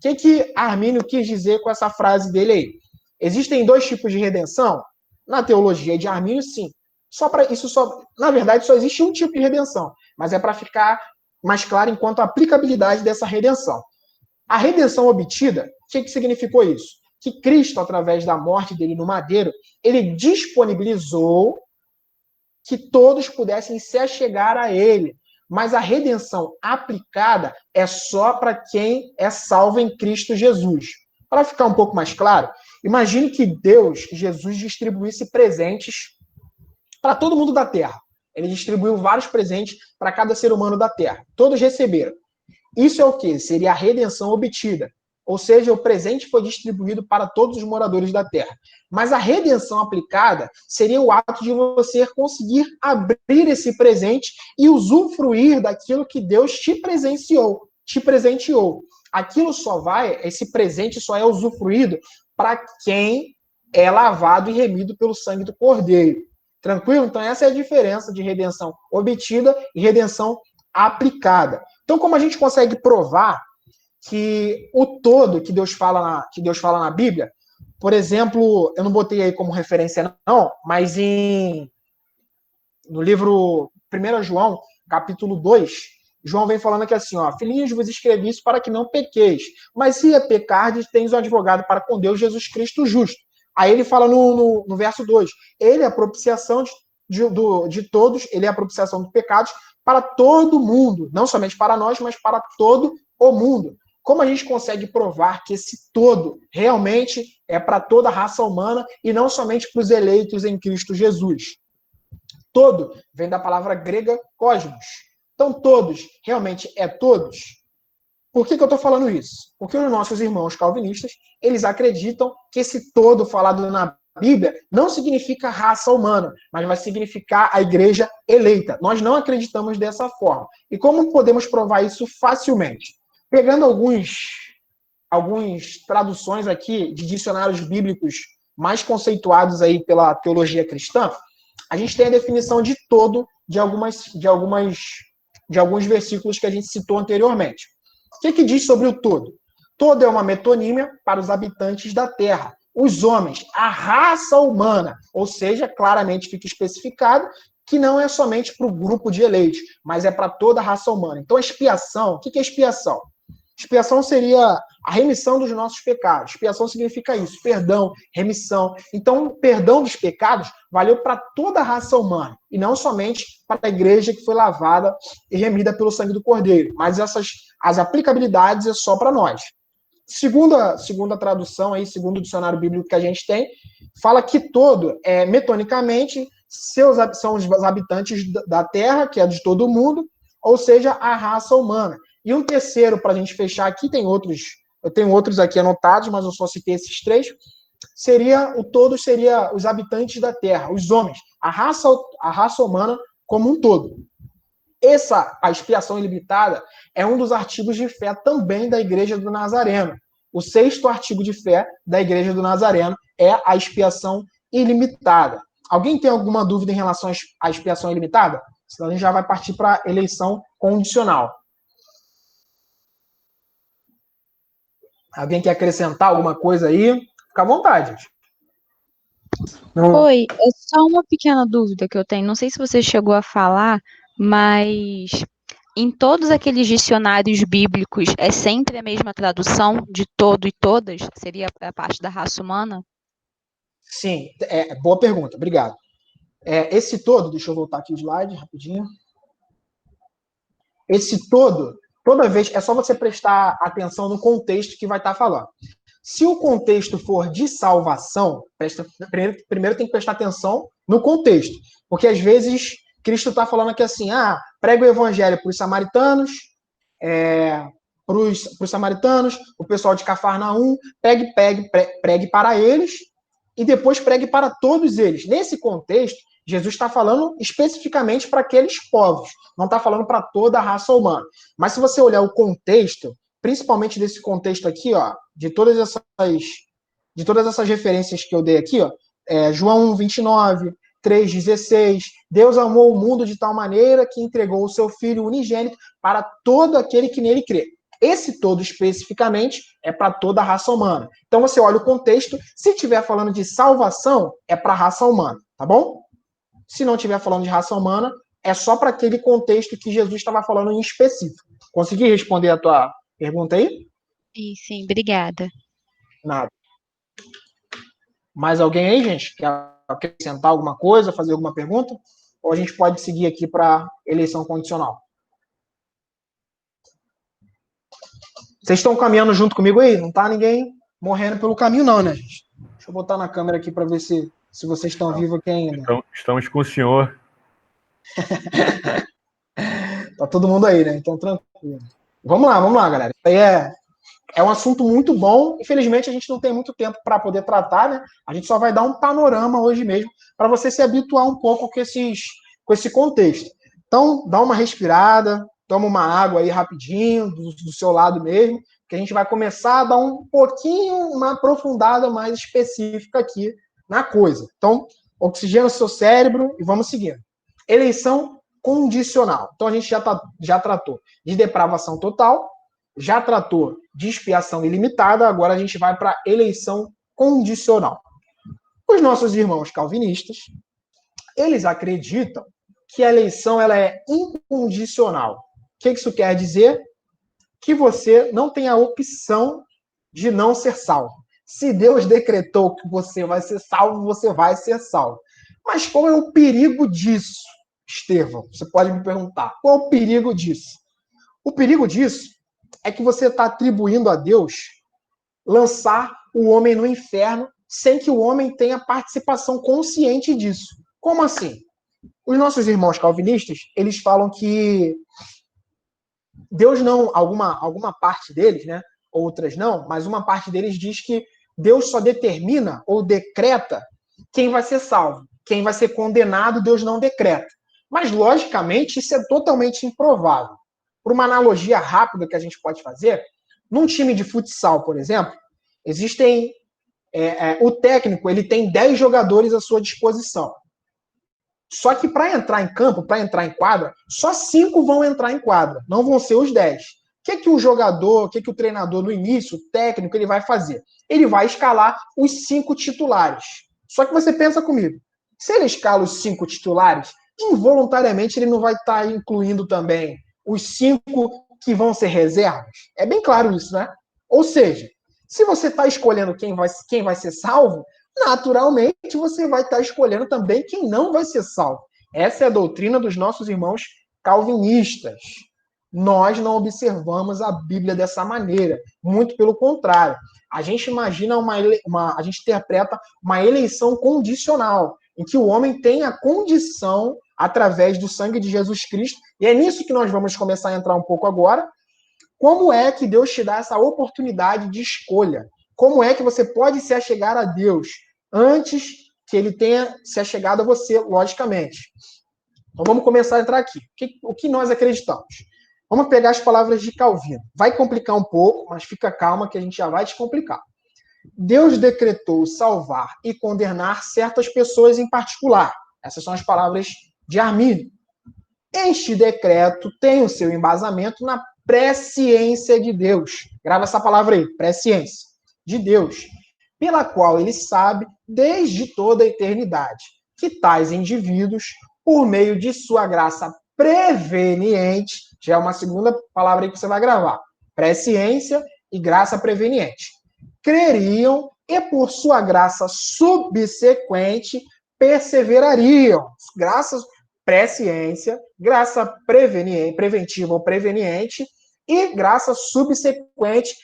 O que Armínio quis dizer com essa frase dele aí? Existem 2 tipos de redenção? Na teologia de Armínio, sim. Na verdade, só existe um tipo de redenção, mas é para ficar mais claro enquanto a aplicabilidade dessa redenção. A redenção obtida, o que significou isso? Que Cristo, através da morte dele no madeiro, ele disponibilizou que todos pudessem se achegar a ele. Mas a redenção aplicada é só para quem é salvo em Cristo Jesus. Para ficar um pouco mais claro, imagine que Deus, Jesus, distribuísse presentes para todo mundo da Terra. Ele distribuiu vários presentes para cada ser humano da Terra. Todos receberam. Isso é o quê? Seria a redenção obtida. Ou seja, o presente foi distribuído para todos os moradores da Terra. Mas a redenção aplicada seria o ato de você conseguir abrir esse presente e usufruir daquilo que Deus te presenteou. Esse presente só é usufruído para quem é lavado e remido pelo sangue do Cordeiro. Tranquilo? Então essa é a diferença de redenção obtida e redenção aplicada. Então como a gente consegue provar que o todo que Deus fala na Bíblia, por exemplo, eu não botei aí como referência não, mas no livro 1 João, capítulo 2, João vem falando aqui assim, filhinhos, vos escrevi isso para que não pequeis, mas se pecardes, tens um advogado para com Deus, Jesus Cristo justo. Aí ele fala no verso 2, ele é a propiciação de todos, ele é a propiciação dos pecados para todo mundo, não somente para nós, mas para todo o mundo. como a gente consegue provar que esse todo realmente é para toda a raça humana e não somente para os eleitos em Cristo Jesus? Todo vem da palavra grega cosmos. Então, todos, realmente é todos? Por que eu estou falando isso? Porque os nossos irmãos calvinistas, eles acreditam que esse todo falado na Bíblia não significa raça humana, mas vai significar a igreja eleita. Nós não acreditamos dessa forma. E como podemos provar isso facilmente? Pegando algumas traduções aqui de dicionários bíblicos mais conceituados aí pela teologia cristã, a gente tem a definição de todo de alguns versículos que a gente citou anteriormente. O que diz sobre o todo? Todo é uma metonímia para os habitantes da terra, os homens, a raça humana, ou seja, claramente fica especificado que não é somente para o grupo de eleitos, mas é para toda a raça humana. Então, a expiação, o que é expiação? Expiação seria a remissão dos nossos pecados. Expiação significa isso, perdão, remissão. Então, o perdão dos pecados valeu para toda a raça humana, e não somente para a igreja que foi lavada e remida pelo sangue do Cordeiro. Mas as aplicabilidades é só para nós. Segundo a tradução, aí, segundo o dicionário bíblico que a gente tem, fala que todo, metonicamente, são os habitantes da terra, que é de todo mundo, ou seja, a raça humana. E um terceiro, para a gente fechar aqui, eu tenho outros aqui anotados, mas eu só citei esses três, seria os habitantes da terra, os homens, a raça humana como um todo. A expiação ilimitada é um dos artigos de fé também da Igreja do Nazareno. O 6º artigo de fé da Igreja do Nazareno é a expiação ilimitada. Alguém tem alguma dúvida em relação à expiação ilimitada? Senão a gente já vai partir para a eleição condicional. Alguém quer acrescentar alguma coisa aí? Fica à vontade. Oi, é só uma pequena dúvida que eu tenho. Não sei se você chegou a falar, mas em todos aqueles dicionários bíblicos é sempre a mesma tradução de todo e todas? Seria a parte da raça humana? Sim, boa pergunta, obrigado. Esse todo, deixa eu voltar aqui o slide rapidinho. Esse todo, toda vez, é só você prestar atenção no contexto que vai estar falando. Se o contexto for de salvação, primeiro tem que prestar atenção no contexto, porque às vezes Cristo está falando aqui assim, prega o evangelho para os samaritanos, o pessoal de Cafarnaum, pregue para eles e depois pregue para todos eles. Nesse contexto, Jesus está falando especificamente para aqueles povos, não está falando para toda a raça humana. Mas se você olhar o contexto, principalmente desse contexto aqui, ó, de todas essas referências que eu dei aqui, ó, João 1:29, 3:16, Deus amou o mundo de tal maneira que entregou o seu Filho unigênito para todo aquele que nele crê. Esse todo especificamente é para toda a raça humana. Então você olha o contexto, se estiver falando de salvação, é para a raça humana, tá bom? Se não estiver falando de raça humana, é só para aquele contexto que Jesus estava falando em específico. Consegui responder a tua pergunta aí? Sim, obrigada. Nada. Mais alguém aí, gente? Quer acrescentar alguma coisa, fazer alguma pergunta? Ou a gente pode seguir aqui para eleição condicional? Vocês estão caminhando junto comigo aí? Não tá ninguém morrendo pelo caminho não, né, gente? Deixa eu botar na câmera aqui para ver se vocês estão vivos aqui ainda. Estamos com o senhor. Tá todo mundo aí, né? Então, tranquilo. Vamos lá, galera. Isso aí é um assunto muito bom. Infelizmente, a gente não tem muito tempo para poder tratar, né? A gente só vai dar um panorama hoje mesmo para você se habituar um pouco com esse contexto. Então, dá uma respirada, toma uma água aí rapidinho, do seu lado mesmo, que a gente vai começar a dar um pouquinho, uma aprofundada mais específica aqui na coisa. Então, oxigena o seu cérebro e vamos seguindo. Eleição condicional. Então, a gente já tratou de depravação total, já tratou de expiação ilimitada, agora a gente vai para eleição condicional. Os nossos irmãos calvinistas, eles acreditam que a eleição ela é incondicional. O que isso quer dizer? Que você não tem a opção de não ser salvo. Se Deus decretou que você vai ser salvo, você vai ser salvo. Mas qual é o perigo disso, Estevão? Você pode me perguntar. Qual é o perigo disso? O perigo disso é que você está atribuindo a Deus lançar o homem no inferno sem que o homem tenha participação consciente disso. Como assim? Os nossos irmãos calvinistas, eles falam que Deus não, alguma parte deles, né? Outras não, mas uma parte deles diz que Deus só determina ou decreta quem vai ser salvo. Quem vai ser condenado, Deus não decreta. Mas, logicamente, isso é totalmente improvável. Por uma analogia rápida que a gente pode fazer, num time de futsal, por exemplo, existem... o técnico ele tem 10 jogadores à sua disposição. Só que para entrar em campo, para entrar em quadra, só 5 vão entrar em quadra, não vão ser os 10. O que o jogador, o que o treinador no início, o técnico, ele vai fazer? Ele vai escalar os 5 titulares. Só que você pensa comigo, se ele escala os 5 titulares, involuntariamente ele não vai estar incluindo também os 5 que vão ser reservas? É bem claro isso, né? Ou seja, se você está escolhendo quem vai ser salvo, naturalmente você vai estar escolhendo também quem não vai ser salvo. Essa é a doutrina dos nossos irmãos calvinistas. Nós não observamos a Bíblia dessa maneira. Muito pelo contrário. A gente imagina a gente interpreta uma eleição condicional, em que o homem tem a condição, através do sangue de Jesus Cristo, e é nisso que nós vamos começar a entrar um pouco agora. Como é que Deus te dá essa oportunidade de escolha? Como é que você pode se achegar a Deus antes que ele tenha se achegado a você, logicamente? Então vamos começar a entrar aqui. O que nós acreditamos? Vamos pegar as palavras de Calvino. Vai complicar um pouco, mas fica calma que a gente já vai descomplicar. Deus decretou salvar e condenar certas pessoas em particular. Essas são as palavras de Armínio. Este decreto tem o seu embasamento na presciência de Deus. Grava essa palavra aí, presciência de Deus, pela qual ele sabe, desde toda a eternidade, que tais indivíduos, por meio de sua graça preveniente, já é uma segunda palavra aí que você vai gravar, presciência e graça preveniente, creriam e por sua graça subsequente perseverariam. Graças presciência, graça preventiva ou preveniente e graça subsequente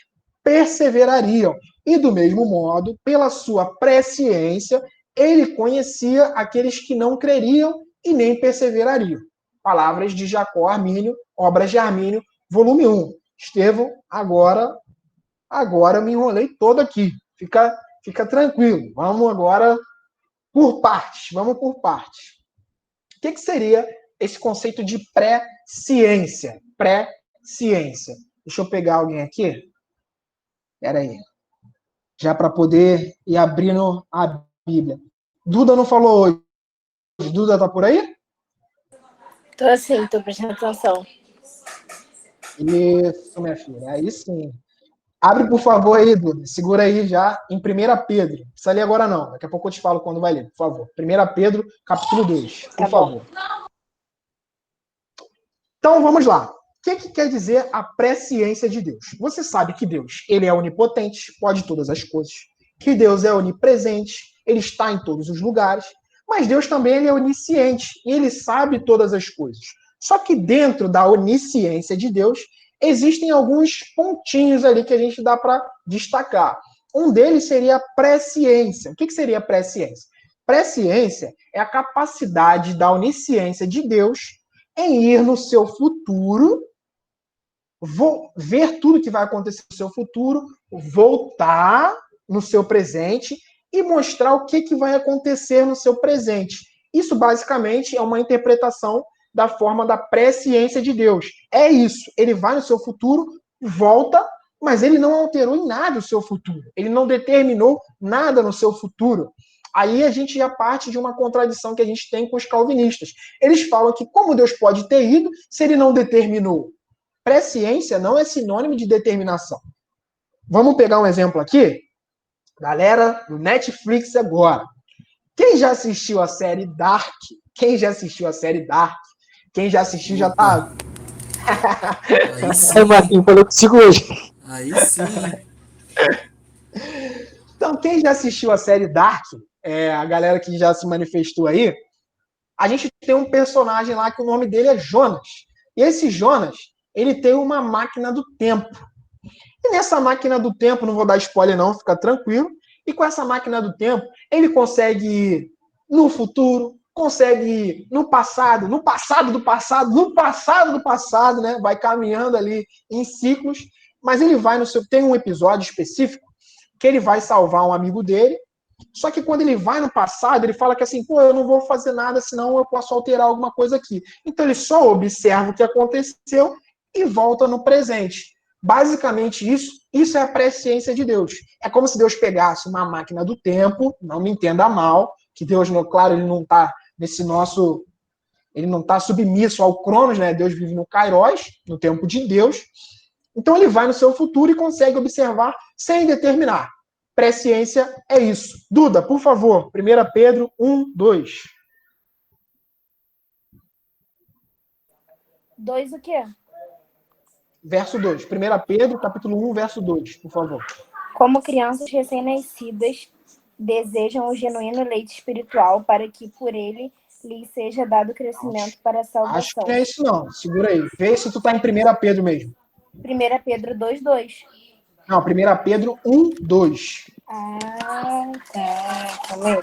perseverariam. E do mesmo modo, pela sua presciência, ele conhecia aqueles que não creriam e nem perseverariam. Palavras de Jacó Armínio, Obras de Armínio, volume 1. Estevão, agora eu me enrolei todo aqui. Fica tranquilo. Vamos agora por partes. Vamos por partes. O que seria esse conceito de pré-ciência? Pré-ciência. Deixa eu pegar alguém aqui. Espera aí. Já para poder ir abrindo a Bíblia. Duda não falou hoje. Duda tá por aí? Tô assim, tô prestando atenção. Isso, minha filha. Aí sim. Abre, por favor, aí, Duda. Segura aí já em 1 Pedro. Não precisa ler agora, não. Daqui a pouco eu te falo quando vai ler, por favor. 1 Pedro, capítulo 2, por favor. Então, vamos lá. O que quer dizer a presciência de Deus? Você sabe que Deus, ele é onipotente, pode todas as coisas. Que Deus é onipresente, ele está em todos os lugares. Mas Deus também ele é onisciente, e ele sabe todas as coisas. Só que dentro da onisciência de Deus, existem alguns pontinhos ali que a gente dá para destacar. Um deles seria a presciência. O que seria a presciência? Presciência é a capacidade da onisciência de Deus em ir no seu futuro, ver tudo que vai acontecer no seu futuro, voltar no seu presente e mostrar o que vai acontecer no seu presente. Isso, basicamente, é uma interpretação da forma da presciência de Deus. É isso. Ele vai no seu futuro, volta, mas ele não alterou em nada o seu futuro. Ele não determinou nada no seu futuro. Aí a gente já parte de uma contradição que a gente tem com os calvinistas. Eles falam que como Deus pode ter ido se ele não determinou? Presciência não é sinônimo de determinação. Vamos pegar um exemplo aqui? Galera, no Netflix agora. Quem já assistiu a série Dark? Quem já assistiu a série Dark? Quem já assistiu já tá... Aí sim. O Marquinhos falou consigo hoje. Aí sim. Então, quem já assistiu a série Dark, a galera que já se manifestou aí, a gente tem um personagem lá que o nome dele é Jonas. E esse Jonas, ele tem uma máquina do tempo. E nessa máquina do tempo, não vou dar spoiler não, fica tranquilo, e com essa máquina do tempo, ele consegue ir no futuro, consegue ir no passado, no passado do passado, no passado do passado, né? Vai caminhando ali em ciclos, mas ele vai no seu... Tem um episódio específico que ele vai salvar um amigo dele, só que quando ele vai no passado, ele fala que assim, pô, eu não vou fazer nada, senão eu posso alterar alguma coisa aqui. Então ele só observa o que aconteceu e volta no presente. Basicamente isso é a presciência de Deus. É como se Deus pegasse uma máquina do tempo, não me entenda mal, que Deus, claro, ele não está nesse nosso... Ele não está submisso ao Cronos, né? Deus vive no Kairos, no tempo de Deus. Então ele vai no seu futuro e consegue observar sem determinar. Presciência é isso. Duda, por favor, 1 Pedro 1, 2. 2 o quê? Verso 2. 1 Pedro, capítulo 1, verso 2, por favor. Como crianças recém-nascidas desejam o genuíno leite espiritual para que por ele lhes seja dado crescimento para a salvação. Acho que não é isso não. Segura aí. Vê se tu tá em 1 Pedro mesmo. 1 Pedro 2, 2. Não, 1 Pedro 1, 2. Ah, tá. Calma aí.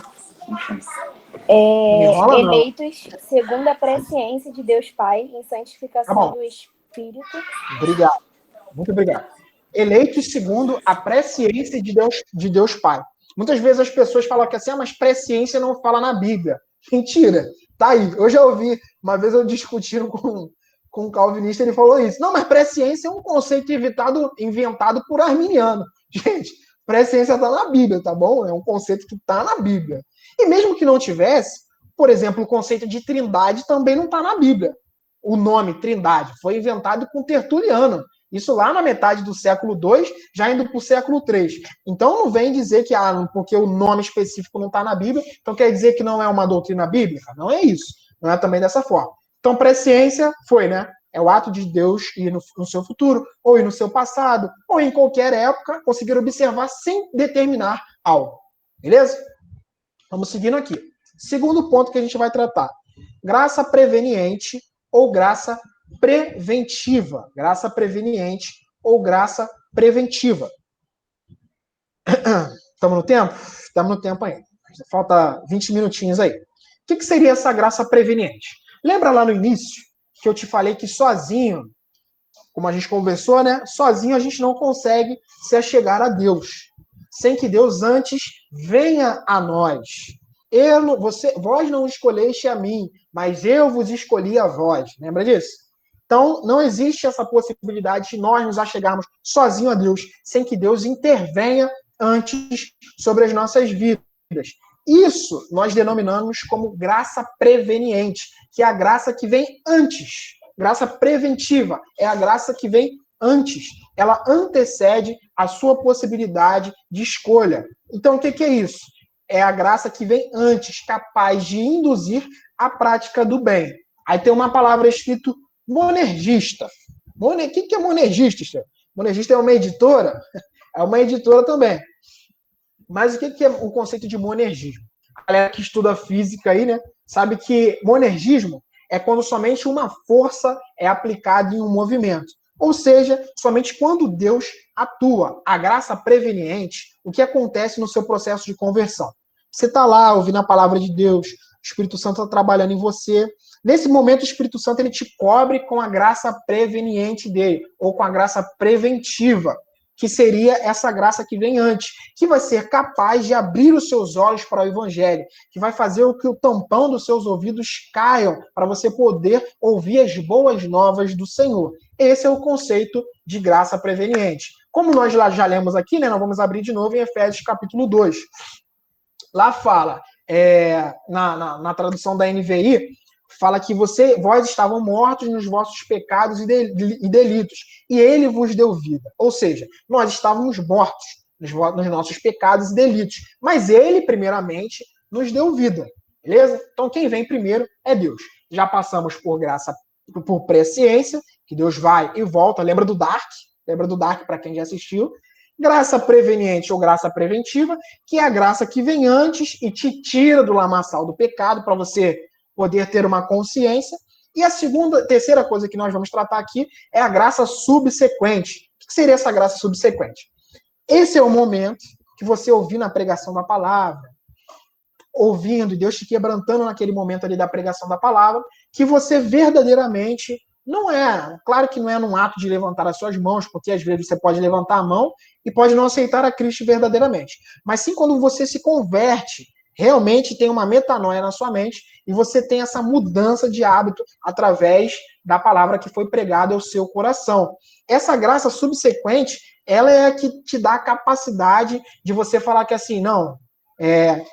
Me enrola, não. Eleitos segundo a presciência de Deus Pai em santificação Tá bom. do Espírito. Obrigado. Muito obrigado. Eleitos segundo a presciência de Deus Pai. Muitas vezes as pessoas falam que assim, mas presciência não fala na Bíblia. Mentira. Tá aí. Eu já ouvi, uma vez eu discutindo com um calvinista, ele falou isso. Não, mas presciência é um conceito inventado por arminiano. Gente, presciência está na Bíblia, tá bom? É um conceito que está na Bíblia. E mesmo que não tivesse, por exemplo, o conceito de trindade também não está na Bíblia. O nome trindade foi inventado com Tertuliano. Isso lá na metade do século II, já indo para o século III. Então não vem dizer que porque o nome específico não está na Bíblia, então quer dizer que não é uma doutrina bíblica? Não é isso. Não é também dessa forma. Então presciência foi, né? É o ato de Deus ir no seu futuro, ou ir no seu passado, ou em qualquer época, conseguir observar sem determinar algo. Beleza? Vamos seguindo aqui. Segundo ponto que a gente vai tratar. Graça preveniente ou graça preventiva. Graça preveniente ou graça preventiva. Estamos no tempo? Estamos no tempo ainda. Falta 20 minutinhos aí. O que seria essa graça preveniente? Lembra lá no início que eu te falei que sozinho, como a gente conversou, né? Sozinho a gente não consegue se achegar a Deus. Sem que Deus antes venha a nós. Vós não escolheste a mim, mas eu vos escolhi a vós. Lembra disso? Então, não existe essa possibilidade de nós nos achegarmos sozinho a Deus, sem que Deus intervenha antes sobre as nossas vidas. Isso nós denominamos como graça preveniente, que é a graça que vem antes. Graça preventiva é a graça que vem antes. Ela antecede a sua possibilidade de escolha. Então, o que é isso? É a graça que vem antes, capaz de induzir a prática do bem. Aí tem uma palavra escrito monergista. O que é monergista? Monergista é uma editora? É uma editora também. Mas o que é o conceito de monergismo? A galera que estuda física aí, né, sabe que monergismo é quando somente uma força é aplicada em um movimento. Ou seja, somente quando Deus atua. A graça preveniente, o que acontece no seu processo de conversão. Você está lá ouvindo a palavra de Deus, o Espírito Santo está trabalhando em você. Nesse momento, o Espírito Santo ele te cobre com a graça preveniente dele, ou com a graça preventiva, que seria essa graça que vem antes, que vai ser capaz de abrir os seus olhos para o Evangelho, que vai fazer com que o tampão dos seus ouvidos caiam, para você poder ouvir as boas novas do Senhor. Esse é o conceito de graça preveniente. Como nós já lemos aqui, né, nós vamos abrir de novo em Efésios capítulo 2. Lá fala, na tradução da NVI, fala que vós estavam mortos nos vossos pecados e delitos, e ele vos deu vida. Ou seja, nós estávamos mortos nos nossos pecados e delitos, mas ele, primeiramente, nos deu vida. Beleza? Então, quem vem primeiro é Deus. Já passamos por graça, por presciência, que Deus vai e volta. Lembra do Dark? Lembra do Dark, para quem já assistiu? Graça preveniente ou graça preventiva, que é a graça que vem antes e te tira do lamaçal do pecado, para você poder ter uma consciência. E a terceira coisa que nós vamos tratar aqui é a graça subsequente. O que seria essa graça subsequente? Esse é o momento que você ouvindo a pregação da palavra, ouvindo, Deus te quebrantando naquele momento ali da pregação da palavra, que você verdadeiramente não é, claro que não é num ato de levantar as suas mãos, porque às vezes você pode levantar a mão e pode não aceitar a Cristo verdadeiramente. Mas sim quando você se converte, realmente tem uma metanoia na sua mente e você tem essa mudança de hábito através da palavra que foi pregada ao seu coração. Essa graça subsequente, ela é a que te dá a capacidade de você falar que assim, não,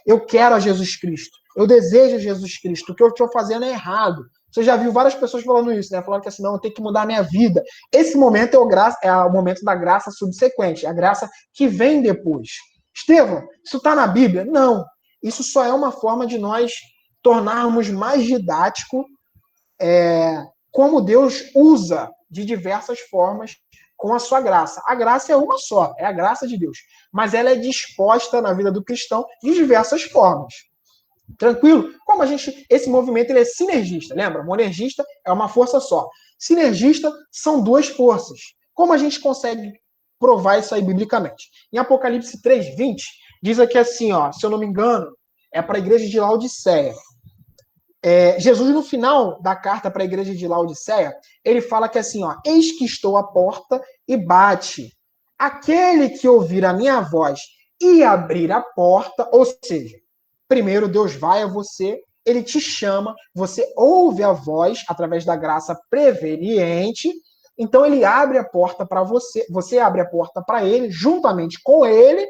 eu quero a Jesus Cristo, eu desejo Jesus Cristo, o que eu estou fazendo é errado. Você já viu várias pessoas falando isso, né? Falando que assim, não, eu tenho que mudar a minha vida. Esse momento é o momento da graça subsequente, a graça que vem depois. Estevão, isso está na Bíblia? Não. Isso só é uma forma de nós tornarmos mais didático como Deus usa de diversas formas com a sua graça. A graça é uma só, é a graça de Deus. Mas ela é disposta na vida do cristão de diversas formas. Tranquilo? Como esse movimento ele é sinergista, lembra? Monergista é uma força só. Sinergista são duas forças. Como a gente consegue provar isso aí biblicamente? Em Apocalipse 3:20, diz aqui assim, ó, se eu não me engano, é para a igreja de Laodiceia. Jesus, no final da carta para a igreja de Laodiceia, ele fala que assim, ó, eis que estou à porta e bate. Aquele que ouvir a minha voz e abrir a porta, ou seja, primeiro Deus vai a você, ele te chama, você ouve a voz através da graça preveniente, então ele abre a porta para você, você abre a porta para ele, juntamente com ele,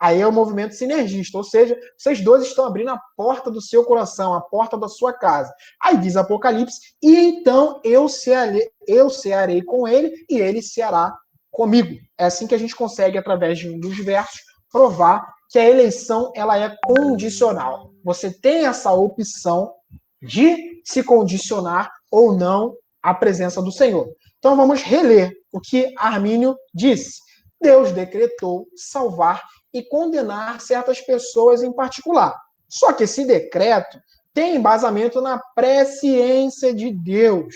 aí é o movimento sinergista, ou seja, vocês dois estão abrindo a porta do seu coração, a porta da sua casa. Aí diz Apocalipse, e então eu cearei com ele e ele ceará comigo. É assim que a gente consegue, através dos versos, provar que a eleição ela é condicional. Você tem essa opção de se condicionar ou não à presença do Senhor. Então vamos reler o que Armínio disse. Deus decretou salvar e condenar certas pessoas em particular. Só que esse decreto tem embasamento na presciência de Deus.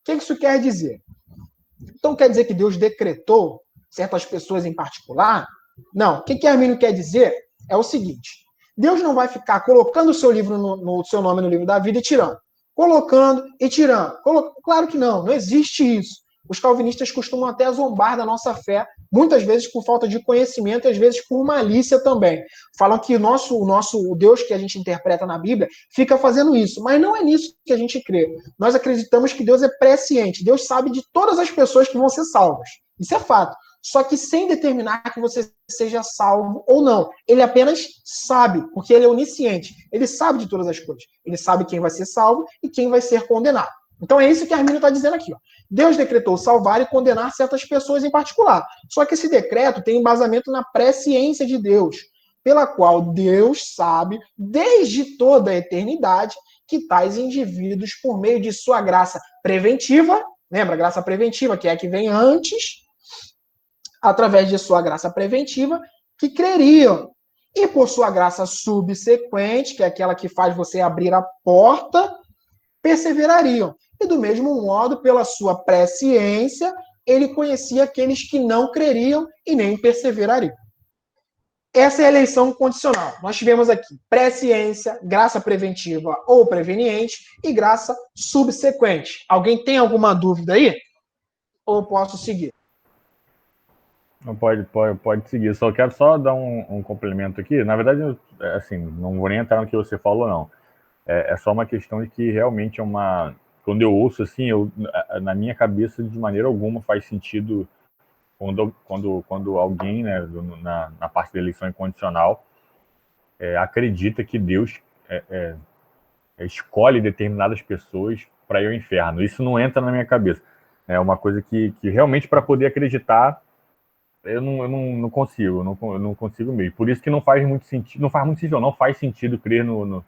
O que isso quer dizer? Então quer dizer que Deus decretou certas pessoas em particular? Não. O que Armínio quer dizer é o seguinte: Deus não vai ficar colocando o seu livro no seu nome no livro da vida e tirando. Colocando e tirando. Claro que não existe isso. Os calvinistas costumam até zombar da nossa fé, muitas vezes por falta de conhecimento e às vezes por malícia também. Falam que o Deus que a gente interpreta na Bíblia fica fazendo isso, mas não é nisso que a gente crê. Nós acreditamos que Deus é presciente, Deus sabe de todas as pessoas que vão ser salvas. Isso é fato. Só que sem determinar que você seja salvo ou não. Ele apenas sabe, porque ele é onisciente. Ele sabe de todas as coisas. Ele sabe quem vai ser salvo e quem vai ser condenado. Então é isso que Armínio está dizendo aqui. Ó. Deus decretou salvar e condenar certas pessoas em particular. Só que esse decreto tem embasamento na presciência de Deus, pela qual Deus sabe, desde toda a eternidade, que tais indivíduos, por meio de sua graça preventiva, lembra, graça preventiva, que é a que vem antes, através de sua graça preventiva, que creriam. E por sua graça subsequente, que é aquela que faz você abrir a porta, perseverariam. E do mesmo modo, pela sua presciência, ele conhecia aqueles que não creriam e nem perseverariam. Essa é a eleição condicional. Nós tivemos aqui presciência, graça preventiva ou preveniente e graça subsequente. Alguém tem alguma dúvida aí? Ou posso seguir? Não pode seguir. Só quero dar um complemento aqui. Na verdade, assim, não vou nem entrar no que você falou, não. É só uma questão de que realmente é uma... Quando eu ouço, assim, na minha cabeça, de maneira alguma, faz sentido quando alguém, né, na parte da eleição incondicional, acredita que Deus escolhe determinadas pessoas para ir ao inferno. Isso não entra na minha cabeça. É uma coisa que realmente, para poder acreditar, eu não consigo, não consigo mesmo. Por isso que não faz muito sentido, não faz sentido crer no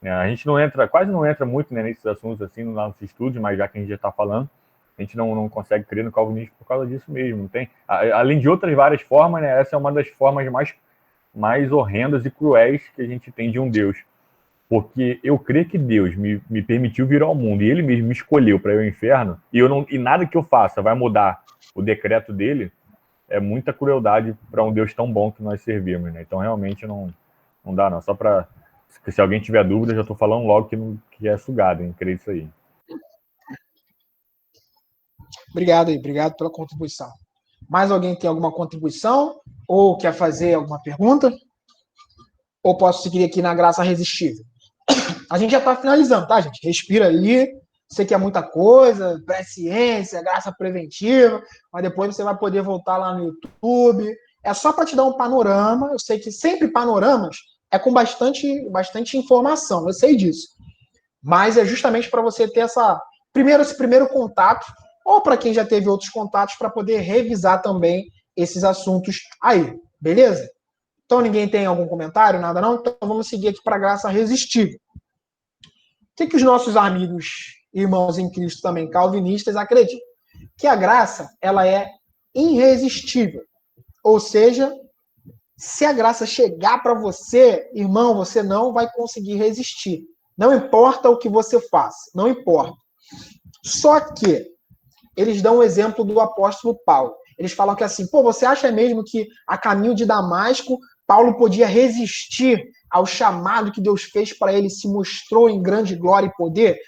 a gente quase não entra muito, né, nesses assuntos assim no nosso estudo, mas já que a gente já está falando, a gente não consegue crer no calvinismo por causa disso mesmo. Não tem, além de outras várias formas, né, essa é uma das formas mais horrendas e cruéis que a gente tem de um Deus. Porque eu creio que Deus me permitiu vir ao mundo e ele mesmo me escolheu para ir ao inferno, e nada que eu faça vai mudar o decreto dele, é muita crueldade para um Deus tão bom que nós servimos, né? Então realmente não dá, não. Só para se alguém tiver dúvida, já estou falando logo que é sugado, hein? Creio isso aí. Obrigado pela contribuição. Mais alguém tem alguma contribuição? Ou quer fazer alguma pergunta? Ou posso seguir aqui na graça resistível? A gente já está finalizando, tá, gente? Respira aí. Sei que é muita coisa, presciência, graça preventiva, mas depois você vai poder voltar lá no YouTube. É só para te dar um panorama. Eu sei que sempre panoramas é com bastante informação, eu sei disso. Mas é justamente para você ter esse primeiro contato, ou para quem já teve outros contatos, para poder revisar também esses assuntos aí, beleza? Então, ninguém tem algum comentário, nada não? Então, vamos seguir aqui para a graça resistível. O que os nossos amigos e irmãos em Cristo também calvinistas acreditam? Que a graça, ela é irresistível. Ou seja, se a graça chegar para você, irmão, você não vai conseguir resistir. Não importa o que você faça, não importa. Só que eles dão o exemplo do apóstolo Paulo. Eles falam que assim, você acha mesmo que a caminho de Damasco, Paulo podia resistir ao chamado que Deus fez para ele, se mostrou em grande glória e poder?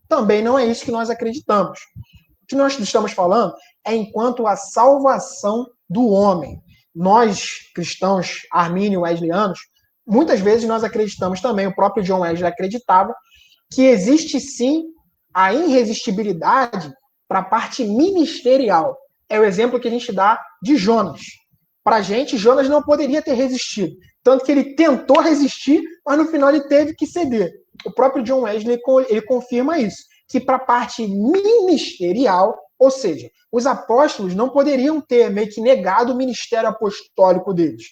Também não é isso que nós acreditamos. O que nós estamos falando é enquanto a salvação do homem. Nós, cristãos armínio wesleyanos, muitas vezes nós acreditamos também, o próprio John Wesley acreditava, que existe sim a irresistibilidade para a parte ministerial. É o exemplo que a gente dá de Jonas. Para a gente, Jonas não poderia ter resistido. Tanto que ele tentou resistir, mas no final ele teve que ceder. O próprio John Wesley ele confirma isso, que para a parte ministerial, ou seja, os apóstolos não poderiam ter meio que negado o ministério apostólico deles,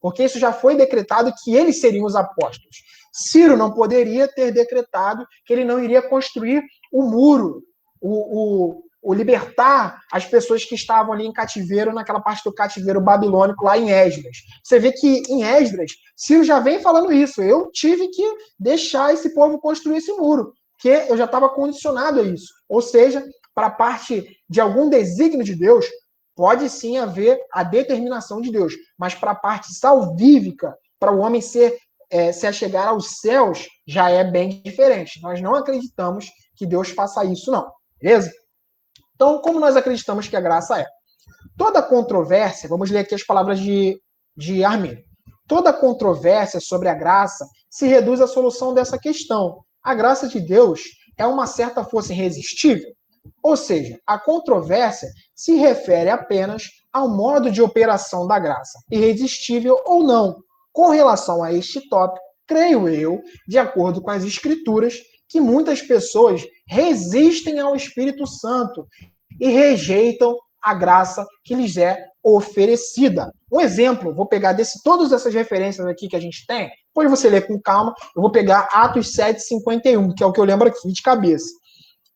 porque isso já foi decretado que eles seriam os apóstolos. Ciro não poderia ter decretado que ele não iria construir o muro, o libertar as pessoas que estavam ali em cativeiro, naquela parte do cativeiro babilônico, lá em Esdras. Você vê que em Esdras, Ciro já vem falando isso. Eu tive que deixar esse povo construir esse muro, porque eu já estava condicionado a isso. Ou seja, para a parte de algum desígnio de Deus, pode sim haver a determinação de Deus, mas para a parte salvífica, para o homem se achegar aos céus, já é bem diferente. Nós não acreditamos que Deus faça isso, não. Beleza? Então, como nós acreditamos que a graça é? Toda controvérsia, vamos ler aqui as palavras de Armínio. Toda controvérsia sobre a graça se reduz à solução dessa questão. A graça de Deus é uma certa força irresistível? Ou seja, a controvérsia se refere apenas ao modo de operação da graça, irresistível ou não. Com relação a este tópico, creio eu, de acordo com as Escrituras, que muitas pessoas resistem ao Espírito Santo e rejeitam a graça que lhes é oferecida. Um exemplo, vou pegar todas essas referências aqui que a gente tem, depois você lê com calma, eu vou pegar Atos 7:51, que é o que eu lembro aqui de cabeça.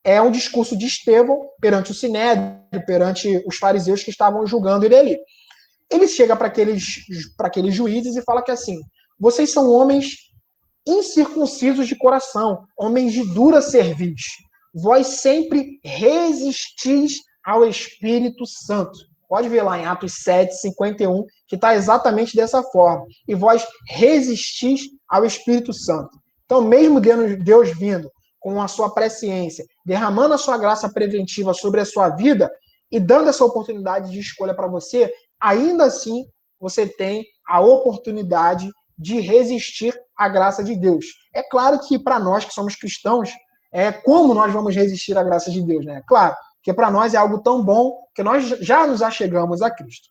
É um discurso de Estevão perante o Sinédrio, perante os fariseus que estavam julgando ele ali. Ele chega para aqueles juízes e fala que assim, vocês são homens incircuncisos de coração, homens de dura cerviz. Vós sempre resistis ao Espírito Santo. Pode ver lá em Atos 7:51, que está exatamente dessa forma. E vós resistis ao Espírito Santo. Então, mesmo Deus vindo com a sua presciência, derramando a sua graça preventiva sobre a sua vida e dando essa oportunidade de escolha para você, ainda assim você tem a oportunidade de resistir à graça de Deus. É claro que para nós que somos cristãos, como nós vamos resistir à graça de Deus, né? Claro, que para nós é algo tão bom que nós já nos achegamos a Cristo.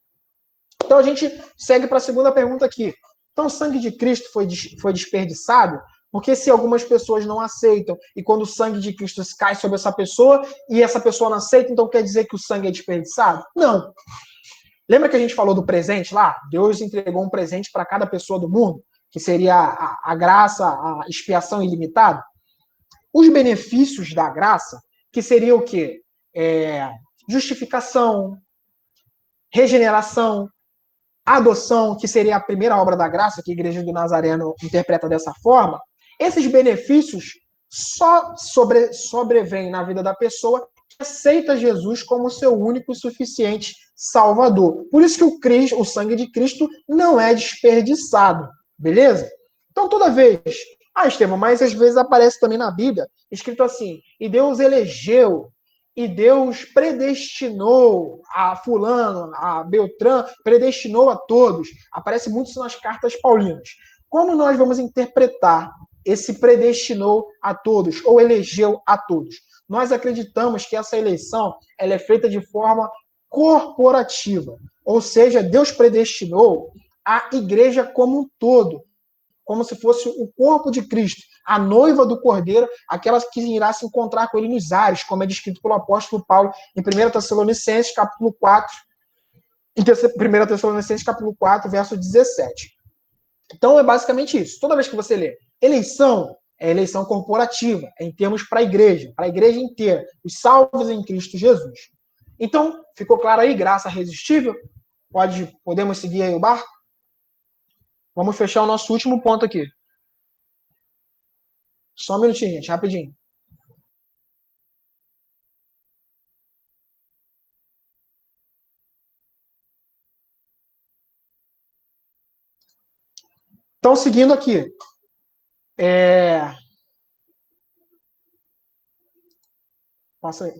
Então a gente segue para a segunda pergunta aqui. Então o sangue de Cristo foi desperdiçado? Porque se algumas pessoas não aceitam, e quando o sangue de Cristo cai sobre essa pessoa, e essa pessoa não aceita, então quer dizer que o sangue é desperdiçado? Não. Lembra que a gente falou do presente lá? Deus entregou um presente para cada pessoa do mundo, que seria a graça, a expiação ilimitada? Os benefícios da graça, que seria o quê? Justificação, regeneração, adoção, que seria a primeira obra da graça, que a Igreja do Nazareno interpreta dessa forma, Esses benefícios só sobrevêm na vida da pessoa que aceita Jesus como seu único e suficiente Salvador. Por isso que o sangue de Cristo não é desperdiçado, beleza? Então, toda vez... Estevam, mas às vezes aparece também na Bíblia, escrito assim, e Deus elegeu, e Deus predestinou a fulano, a Beltrão, predestinou a todos. Aparece muito isso nas cartas paulinas. Como nós vamos interpretar esse predestinou a todos, ou elegeu a todos? Nós acreditamos que essa eleição ela é feita de forma corporativa, ou seja, Deus predestinou a igreja como um todo, como se fosse o corpo de Cristo, a noiva do Cordeiro, aquela que irá se encontrar com ele nos ares, como é descrito pelo apóstolo Paulo em 1 Tessalonicenses, capítulo 4, em 1 Tessalonicenses, capítulo 4, verso 17. Então, é basicamente isso. Toda vez que você lê eleição, é eleição corporativa, é em termos para a igreja inteira, os salvos em Cristo Jesus. Então, ficou claro aí? Graça irresistível? Podemos seguir aí o barco? Vamos fechar o nosso último ponto aqui. Só um minutinho, gente, rapidinho. Então, seguindo aqui. Passa aí.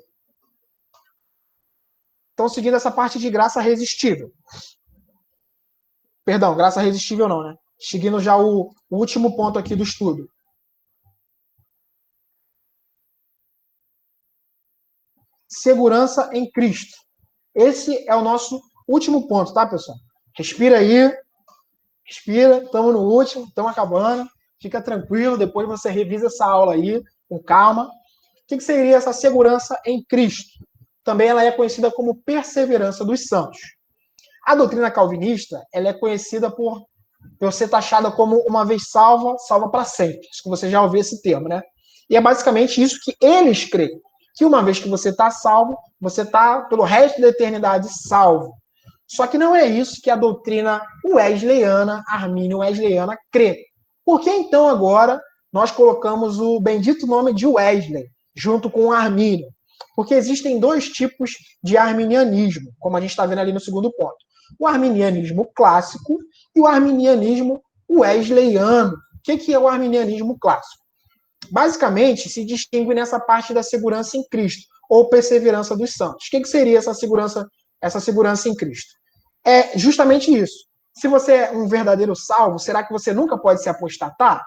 Então, seguindo essa parte de graça irresistível. Perdão, graça irresistível não, né? Seguindo já o último ponto aqui do estudo. Segurança em Cristo. Esse é o nosso último ponto, tá, pessoal? Respira aí. Respira. Estamos no último, estamos acabando. Fica tranquilo, depois você revisa essa aula aí, com calma. O que seria essa segurança em Cristo? Também ela é conhecida como perseverança dos santos. A doutrina calvinista ela é conhecida por ser taxada como uma vez salva, salva para sempre. Acho que você já ouviu esse termo, né? E é basicamente isso que eles creem. Que uma vez que você está salvo, você está pelo resto da eternidade salvo. Só que não é isso que a doutrina wesleyana, armínio-wesleyana, crê. Por que então agora nós colocamos o bendito nome de Wesley junto com o Armínio? Porque existem dois tipos de arminianismo, como a gente está vendo ali no segundo ponto. O arminianismo clássico e o arminianismo wesleyano. O que é o arminianismo clássico? Basicamente, se distingue nessa parte da segurança em Cristo, ou perseverança dos santos. O que seria essa segurança em Cristo? É justamente isso. Se você é um verdadeiro salvo, será que você nunca pode se apostatar?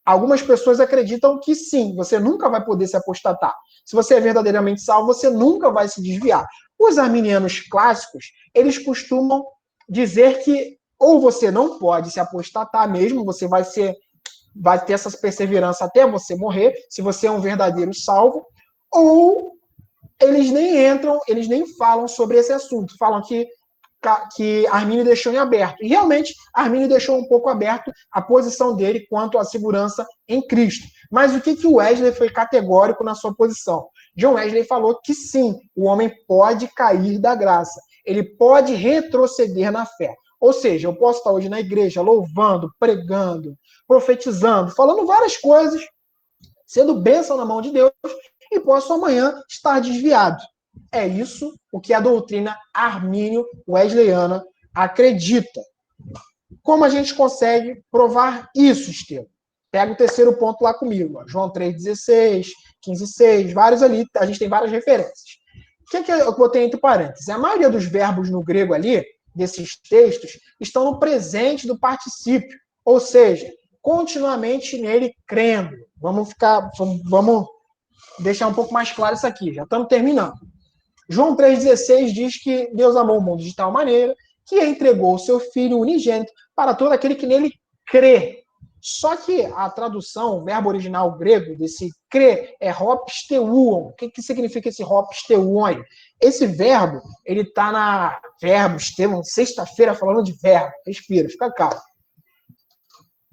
Algumas pessoas acreditam que sim, você nunca vai poder se apostatar. Se você é verdadeiramente salvo, você nunca vai se desviar. Os arminianos clássicos, eles costumam dizer que ou você não pode se apostatar mesmo, você vai ter essa perseverança até você morrer, se você é um verdadeiro salvo, ou eles nem falam sobre esse assunto, falam que Armínio deixou em aberto. E realmente, Armínio deixou um pouco aberto a posição dele quanto à segurança em Cristo. Mas o que o Wesley foi categórico na sua posição? John Wesley falou que sim, o homem pode cair da graça. Ele pode retroceder na fé. Ou seja, eu posso estar hoje na igreja louvando, pregando, profetizando, falando várias coisas, sendo bênção na mão de Deus, e posso amanhã estar desviado. É isso o que a doutrina armínio-wesleyana acredita. Como a gente consegue provar isso, Estevam? Pega o terceiro ponto lá comigo. Ó. João 3,16, 15,6, vários ali, a gente tem várias referências. O que eu botei entre parênteses? A maioria dos verbos no grego ali, desses textos, estão no presente do particípio. Ou seja, continuamente nele crendo. Vamos deixar um pouco mais claro isso aqui. Já estamos terminando. João 3,16 diz que Deus amou o mundo de tal maneira que entregou o seu Filho unigênito para todo aquele que nele crê. Só que a tradução, o verbo original grego desse crer é hopsteuon. O que significa esse hopsteuon aí? Esse verbo, ele está na verbo, Estevam, sexta-feira falando de verbo. Respira, fica calmo.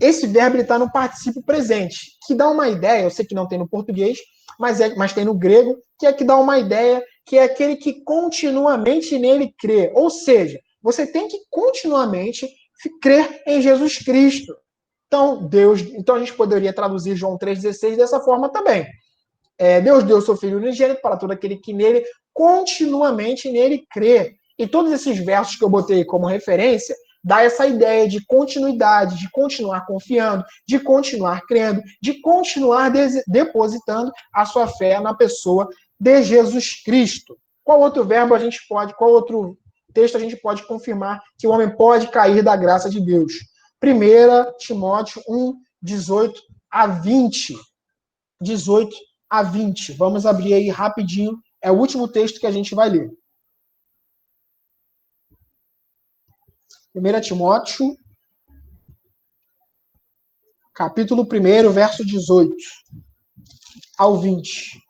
Esse verbo está no particípio presente, que dá uma ideia, eu sei que não tem no português, mas tem no grego, que dá uma ideia que é aquele que continuamente nele crê. Ou seja, você tem que continuamente crer em Jesus Cristo. Então a gente poderia traduzir João 3,16 dessa forma também. Deus deu o seu Filho unigênito para todo aquele que nele, continuamente nele crê. E todos esses versos que eu botei como referência, dá essa ideia de continuidade, de continuar confiando, de continuar crendo, de continuar depositando a sua fé na pessoa de Jesus Cristo. Qual outro texto a gente pode confirmar que o homem pode cair da graça de Deus? 1 Timóteo 1, 18 a 20. 18 a 20. Vamos abrir aí rapidinho. É o último texto que a gente vai ler. 1 Timóteo, capítulo 1, verso 18 ao 20.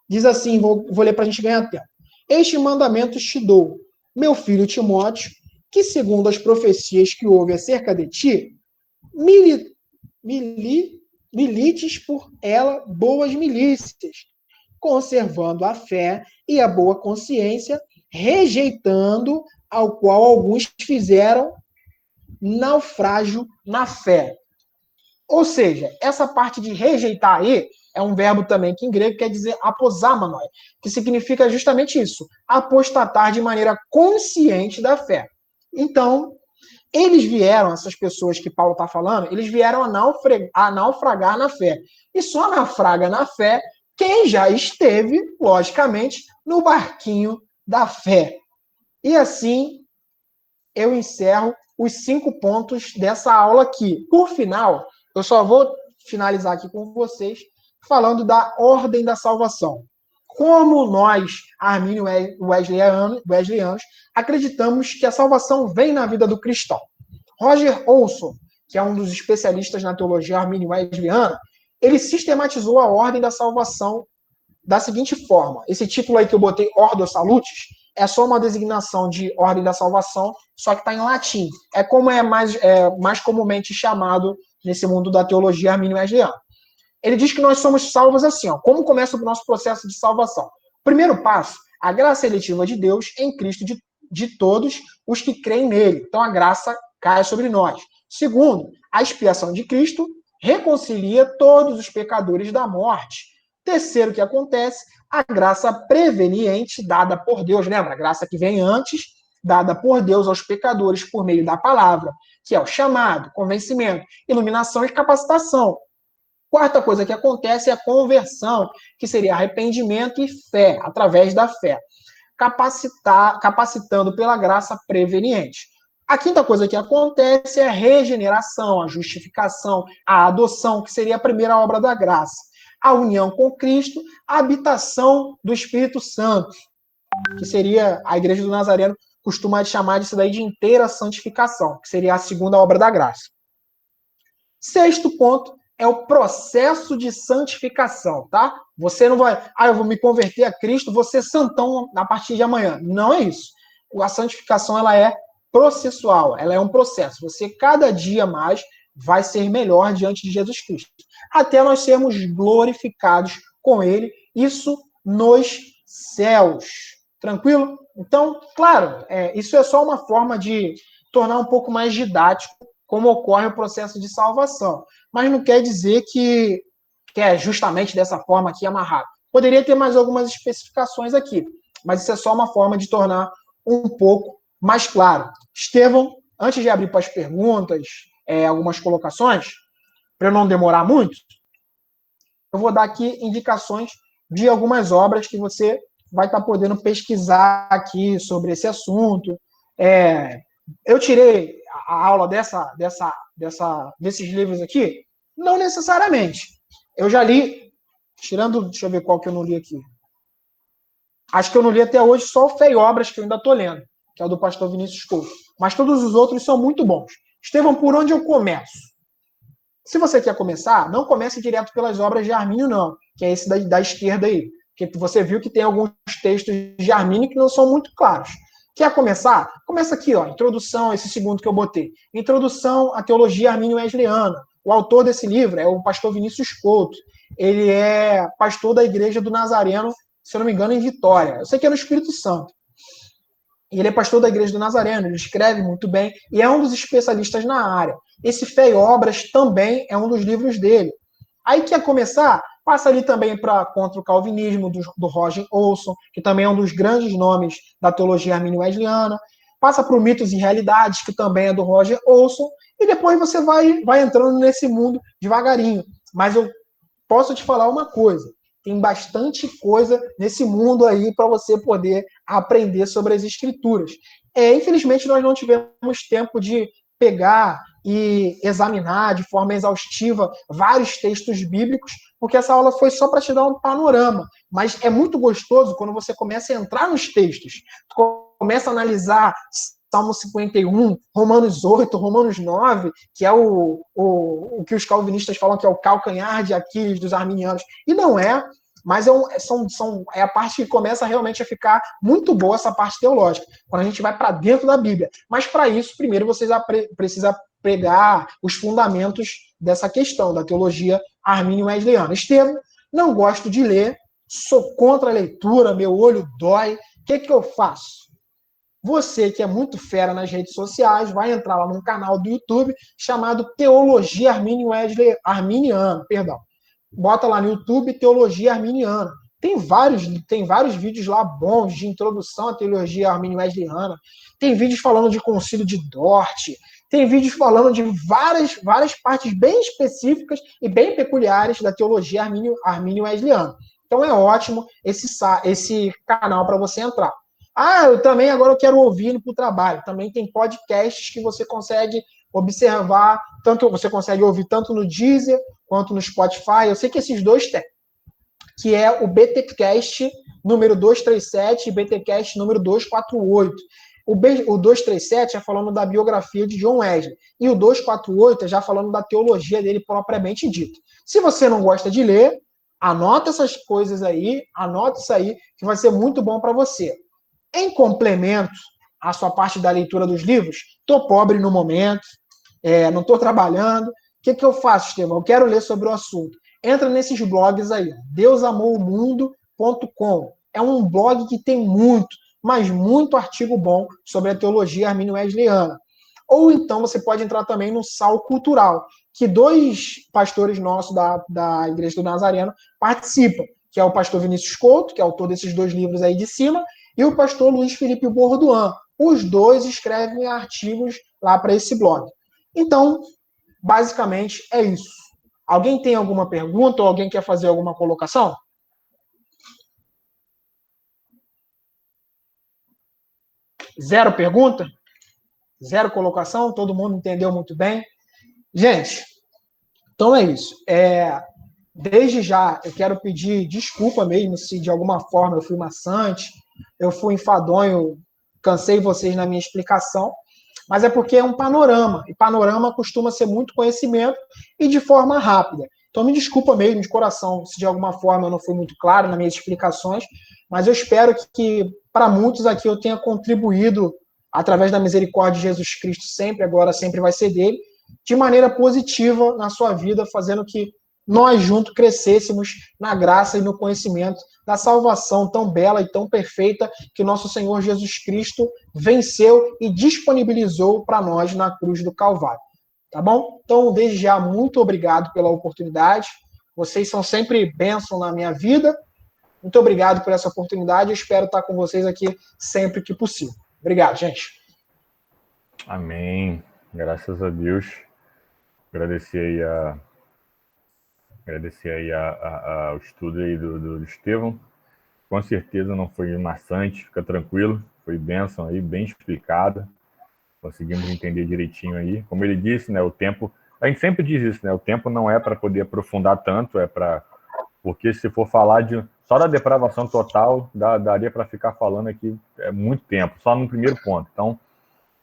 Diz assim, vou ler para a gente ganhar tempo. Este mandamento te dou, meu filho Timóteo, que segundo as profecias que houve acerca de ti, milites por ela boas milícias, conservando a fé e a boa consciência, rejeitando ao qual alguns fizeram naufrágio na fé. Ou seja, essa parte de rejeitar aí é um verbo também que em grego quer dizer aposamanoi, que significa justamente isso, apostatar de maneira consciente da fé. Então, eles vieram, essas pessoas que Paulo está falando, eles vieram a naufragar na fé. E só naufraga na fé quem já esteve, logicamente, no barquinho da fé. E assim, eu encerro os 5 pontos dessa aula aqui. Por final, eu só vou finalizar aqui com vocês falando da ordem da salvação. Como nós, armínio wesleyanos, acreditamos que a salvação vem na vida do cristão. Roger Olson, que é um dos especialistas na teologia armínio wesleyana, ele sistematizou a ordem da salvação da seguinte forma. Esse título aí que eu botei, Ordo Salutis, é só uma designação de ordem da salvação, só que está em latim. É como é mais comumente chamado nesse mundo da teologia armínio wesleyana. Ele diz que nós somos salvos assim, ó. Como começa o nosso processo de salvação? Primeiro passo, a graça eletiva de Deus em Cristo de todos os que creem nele. Então a graça cai sobre nós. Segundo, a expiação de Cristo reconcilia todos os pecadores da morte. Terceiro, o que acontece? A graça preveniente dada por Deus, lembra? A graça que vem antes, dada por Deus aos pecadores por meio da palavra, que é o chamado, convencimento, iluminação e capacitação. Quarta coisa que acontece é a conversão, que seria arrependimento e fé, através da fé, capacitando pela graça preveniente. A quinta coisa que acontece é a regeneração, a justificação, a adoção, que seria a primeira obra da graça. A união com Cristo, a habitação do Espírito Santo, que seria, a Igreja do Nazareno costuma chamar disso daí de inteira santificação, que seria a segunda obra da graça. Sexto ponto é o processo de santificação, tá? Você não vai, eu vou me converter a Cristo, vou ser santão a partir de amanhã. Não é isso. A santificação, ela é processual, ela é um processo. Você, cada dia mais, vai ser melhor diante de Jesus Cristo. Até nós sermos glorificados com Ele, isso nos céus. Tranquilo? Então, claro, isso é só uma forma de tornar um pouco mais didático como ocorre o processo de salvação. Mas não quer dizer que é justamente dessa forma aqui amarrado. Poderia ter mais algumas especificações aqui, mas isso é só uma forma de tornar um pouco mais claro. Estevão, antes de abrir para as perguntas, algumas colocações, para eu não demorar muito, eu vou dar aqui indicações de algumas obras que você vai estar podendo pesquisar aqui sobre esse assunto. Eu tirei a aula desses livros aqui? Não necessariamente. Eu já li, deixa eu ver qual que eu não li aqui. Acho que eu não li até hoje só o Fé e Obras, que eu ainda estou lendo, que é o do pastor Vinícius Couto. Mas todos os outros são muito bons. Estevão, por onde eu começo? Se você quer começar, não comece direto pelas obras de Armínio, não, que é esse da esquerda aí. Porque você viu que tem alguns textos de Armínio que não são muito claros. Quer começar? Começa aqui, ó, introdução, esse segundo que eu botei. Introdução à teologia armínio wesleyana. O autor desse livro é o pastor Vinícius Couto. Ele é pastor da Igreja do Nazareno, se eu não me engano, em Vitória. Eu sei que é no Espírito Santo. Ele é pastor da Igreja do Nazareno, ele escreve muito bem e é um dos especialistas na área. Esse Fé e Obras também é um dos livros dele. Aí quer começar? Passa ali também contra o calvinismo do Roger Olson, que também é um dos grandes nomes da teologia armínio-wesleyana. Passa para o Mitos e Realidades, que também é do Roger Olson, e depois você vai entrando nesse mundo devagarinho. Mas eu posso te falar uma coisa, tem bastante coisa nesse mundo aí para você poder aprender sobre as escrituras. Infelizmente, nós não tivemos tempo de pegar e examinar de forma exaustiva vários textos bíblicos, porque essa aula foi só para te dar um panorama. Mas é muito gostoso quando você começa a entrar nos textos, começa a analisar Salmo 51, Romanos 8, Romanos 9, que é o que os calvinistas falam que é o calcanhar de Aquiles dos arminianos. E não é, mas é a parte que começa realmente a ficar muito boa, essa parte teológica, quando a gente vai para dentro da Bíblia. Mas para isso, primeiro vocês precisam pregar os fundamentos dessa questão, da teologia armínio-wesleyana. Estevam, não gosto de ler, sou contra a leitura, meu olho dói. O que eu faço? Você que é muito fera nas redes sociais, vai entrar lá num canal do YouTube chamado Teologia Arminiana, perdão. Bota lá no YouTube Teologia Arminiana. Tem vários vídeos lá bons de introdução à teologia armínio-wesleyana. Tem vídeos falando de concílio de Dort. Tem vídeos falando de várias partes bem específicas e bem peculiares da teologia armínio-wesleyana. Então é ótimo esse canal para você entrar. Eu também agora eu quero ouvir indo para o trabalho. Também tem podcasts que você consegue observar, você consegue ouvir tanto no Deezer quanto no Spotify. Eu sei que esses dois tem, que é o BTcast número 237 e BTcast número 248. O 237 é falando da biografia de John Wesley e o 248 é já falando da teologia dele propriamente dita. Se você não gosta de ler, anota essas coisas aí, anota isso aí, que vai ser muito bom para você. Em complemento à sua parte da leitura dos livros, estou pobre no momento, não estou trabalhando. O que eu faço, Estevão? Eu quero ler sobre o assunto. Entra nesses blogs aí, deusamouomundo.com. É um blog que tem muito, mas muito artigo bom sobre a teologia armínio-wesleyana. Ou então você pode entrar também no Sal Cultural, que dois pastores nossos da Igreja do Nazareno participam, que é o pastor Vinícius Couto, que é autor desses dois livros aí de cima, e o pastor Luiz Felipe Borduan. Os dois escrevem artigos lá para esse blog. Então, basicamente, é isso. Alguém tem alguma pergunta ou alguém quer fazer alguma colocação? Zero pergunta? Zero colocação? Todo mundo entendeu muito bem? Gente, então é isso. Desde já, eu quero pedir desculpa mesmo se de alguma forma eu fui maçante, eu fui enfadonho, cansei vocês na minha explicação, mas é porque é um panorama, e panorama costuma ser muito conhecimento e de forma rápida. Então me desculpa mesmo de coração se de alguma forma eu não fui muito claro nas minhas explicações, mas eu espero que para muitos aqui eu tenha contribuído, através da misericórdia de Jesus Cristo sempre, agora sempre vai ser dele, de maneira positiva na sua vida, fazendo que nós juntos crescêssemos na graça e no conhecimento da salvação tão bela e tão perfeita que nosso Senhor Jesus Cristo venceu e disponibilizou para nós na cruz do Calvário. Tá bom? Então, desde já, muito obrigado pela oportunidade. Vocês são sempre bênção na minha vida. Muito obrigado por essa oportunidade. Eu espero estar com vocês aqui sempre que possível. Obrigado, gente. Amém. Graças a Deus. Agradecer aí o estudo aí do Estevão. Com certeza não foi maçante, fica tranquilo. Foi bênção aí, bem explicada. Conseguimos entender direitinho aí. Como ele disse, né, o tempo... A gente sempre diz isso, né? O tempo não é para poder aprofundar tanto, porque se for falar só da depravação total, daria para ficar falando aqui muito tempo, só no primeiro ponto. Então,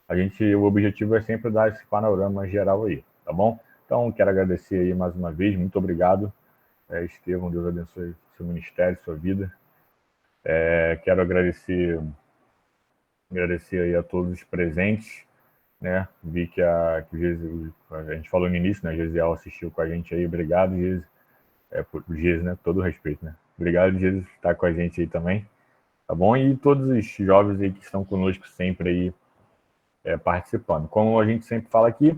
o objetivo é sempre dar esse panorama geral aí, tá bom? Então, quero agradecer aí mais uma vez, muito obrigado, Estevão, Deus abençoe seu ministério, sua vida. Quero agradecer aí a todos os presentes, né? Vi que a gente falou no início, né? A Gesiel assistiu com a gente aí, obrigado, Gesi. Por Gesi, né? Todo o respeito, né? Obrigado, Gesi, por estar com a gente aí também. tá bom? E todos os jovens aí que estão conosco sempre aí participando. Como a gente sempre fala aqui,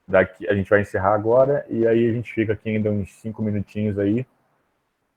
daqui a gente vai encerrar agora e aí a gente fica aqui ainda uns 5 minutinhos aí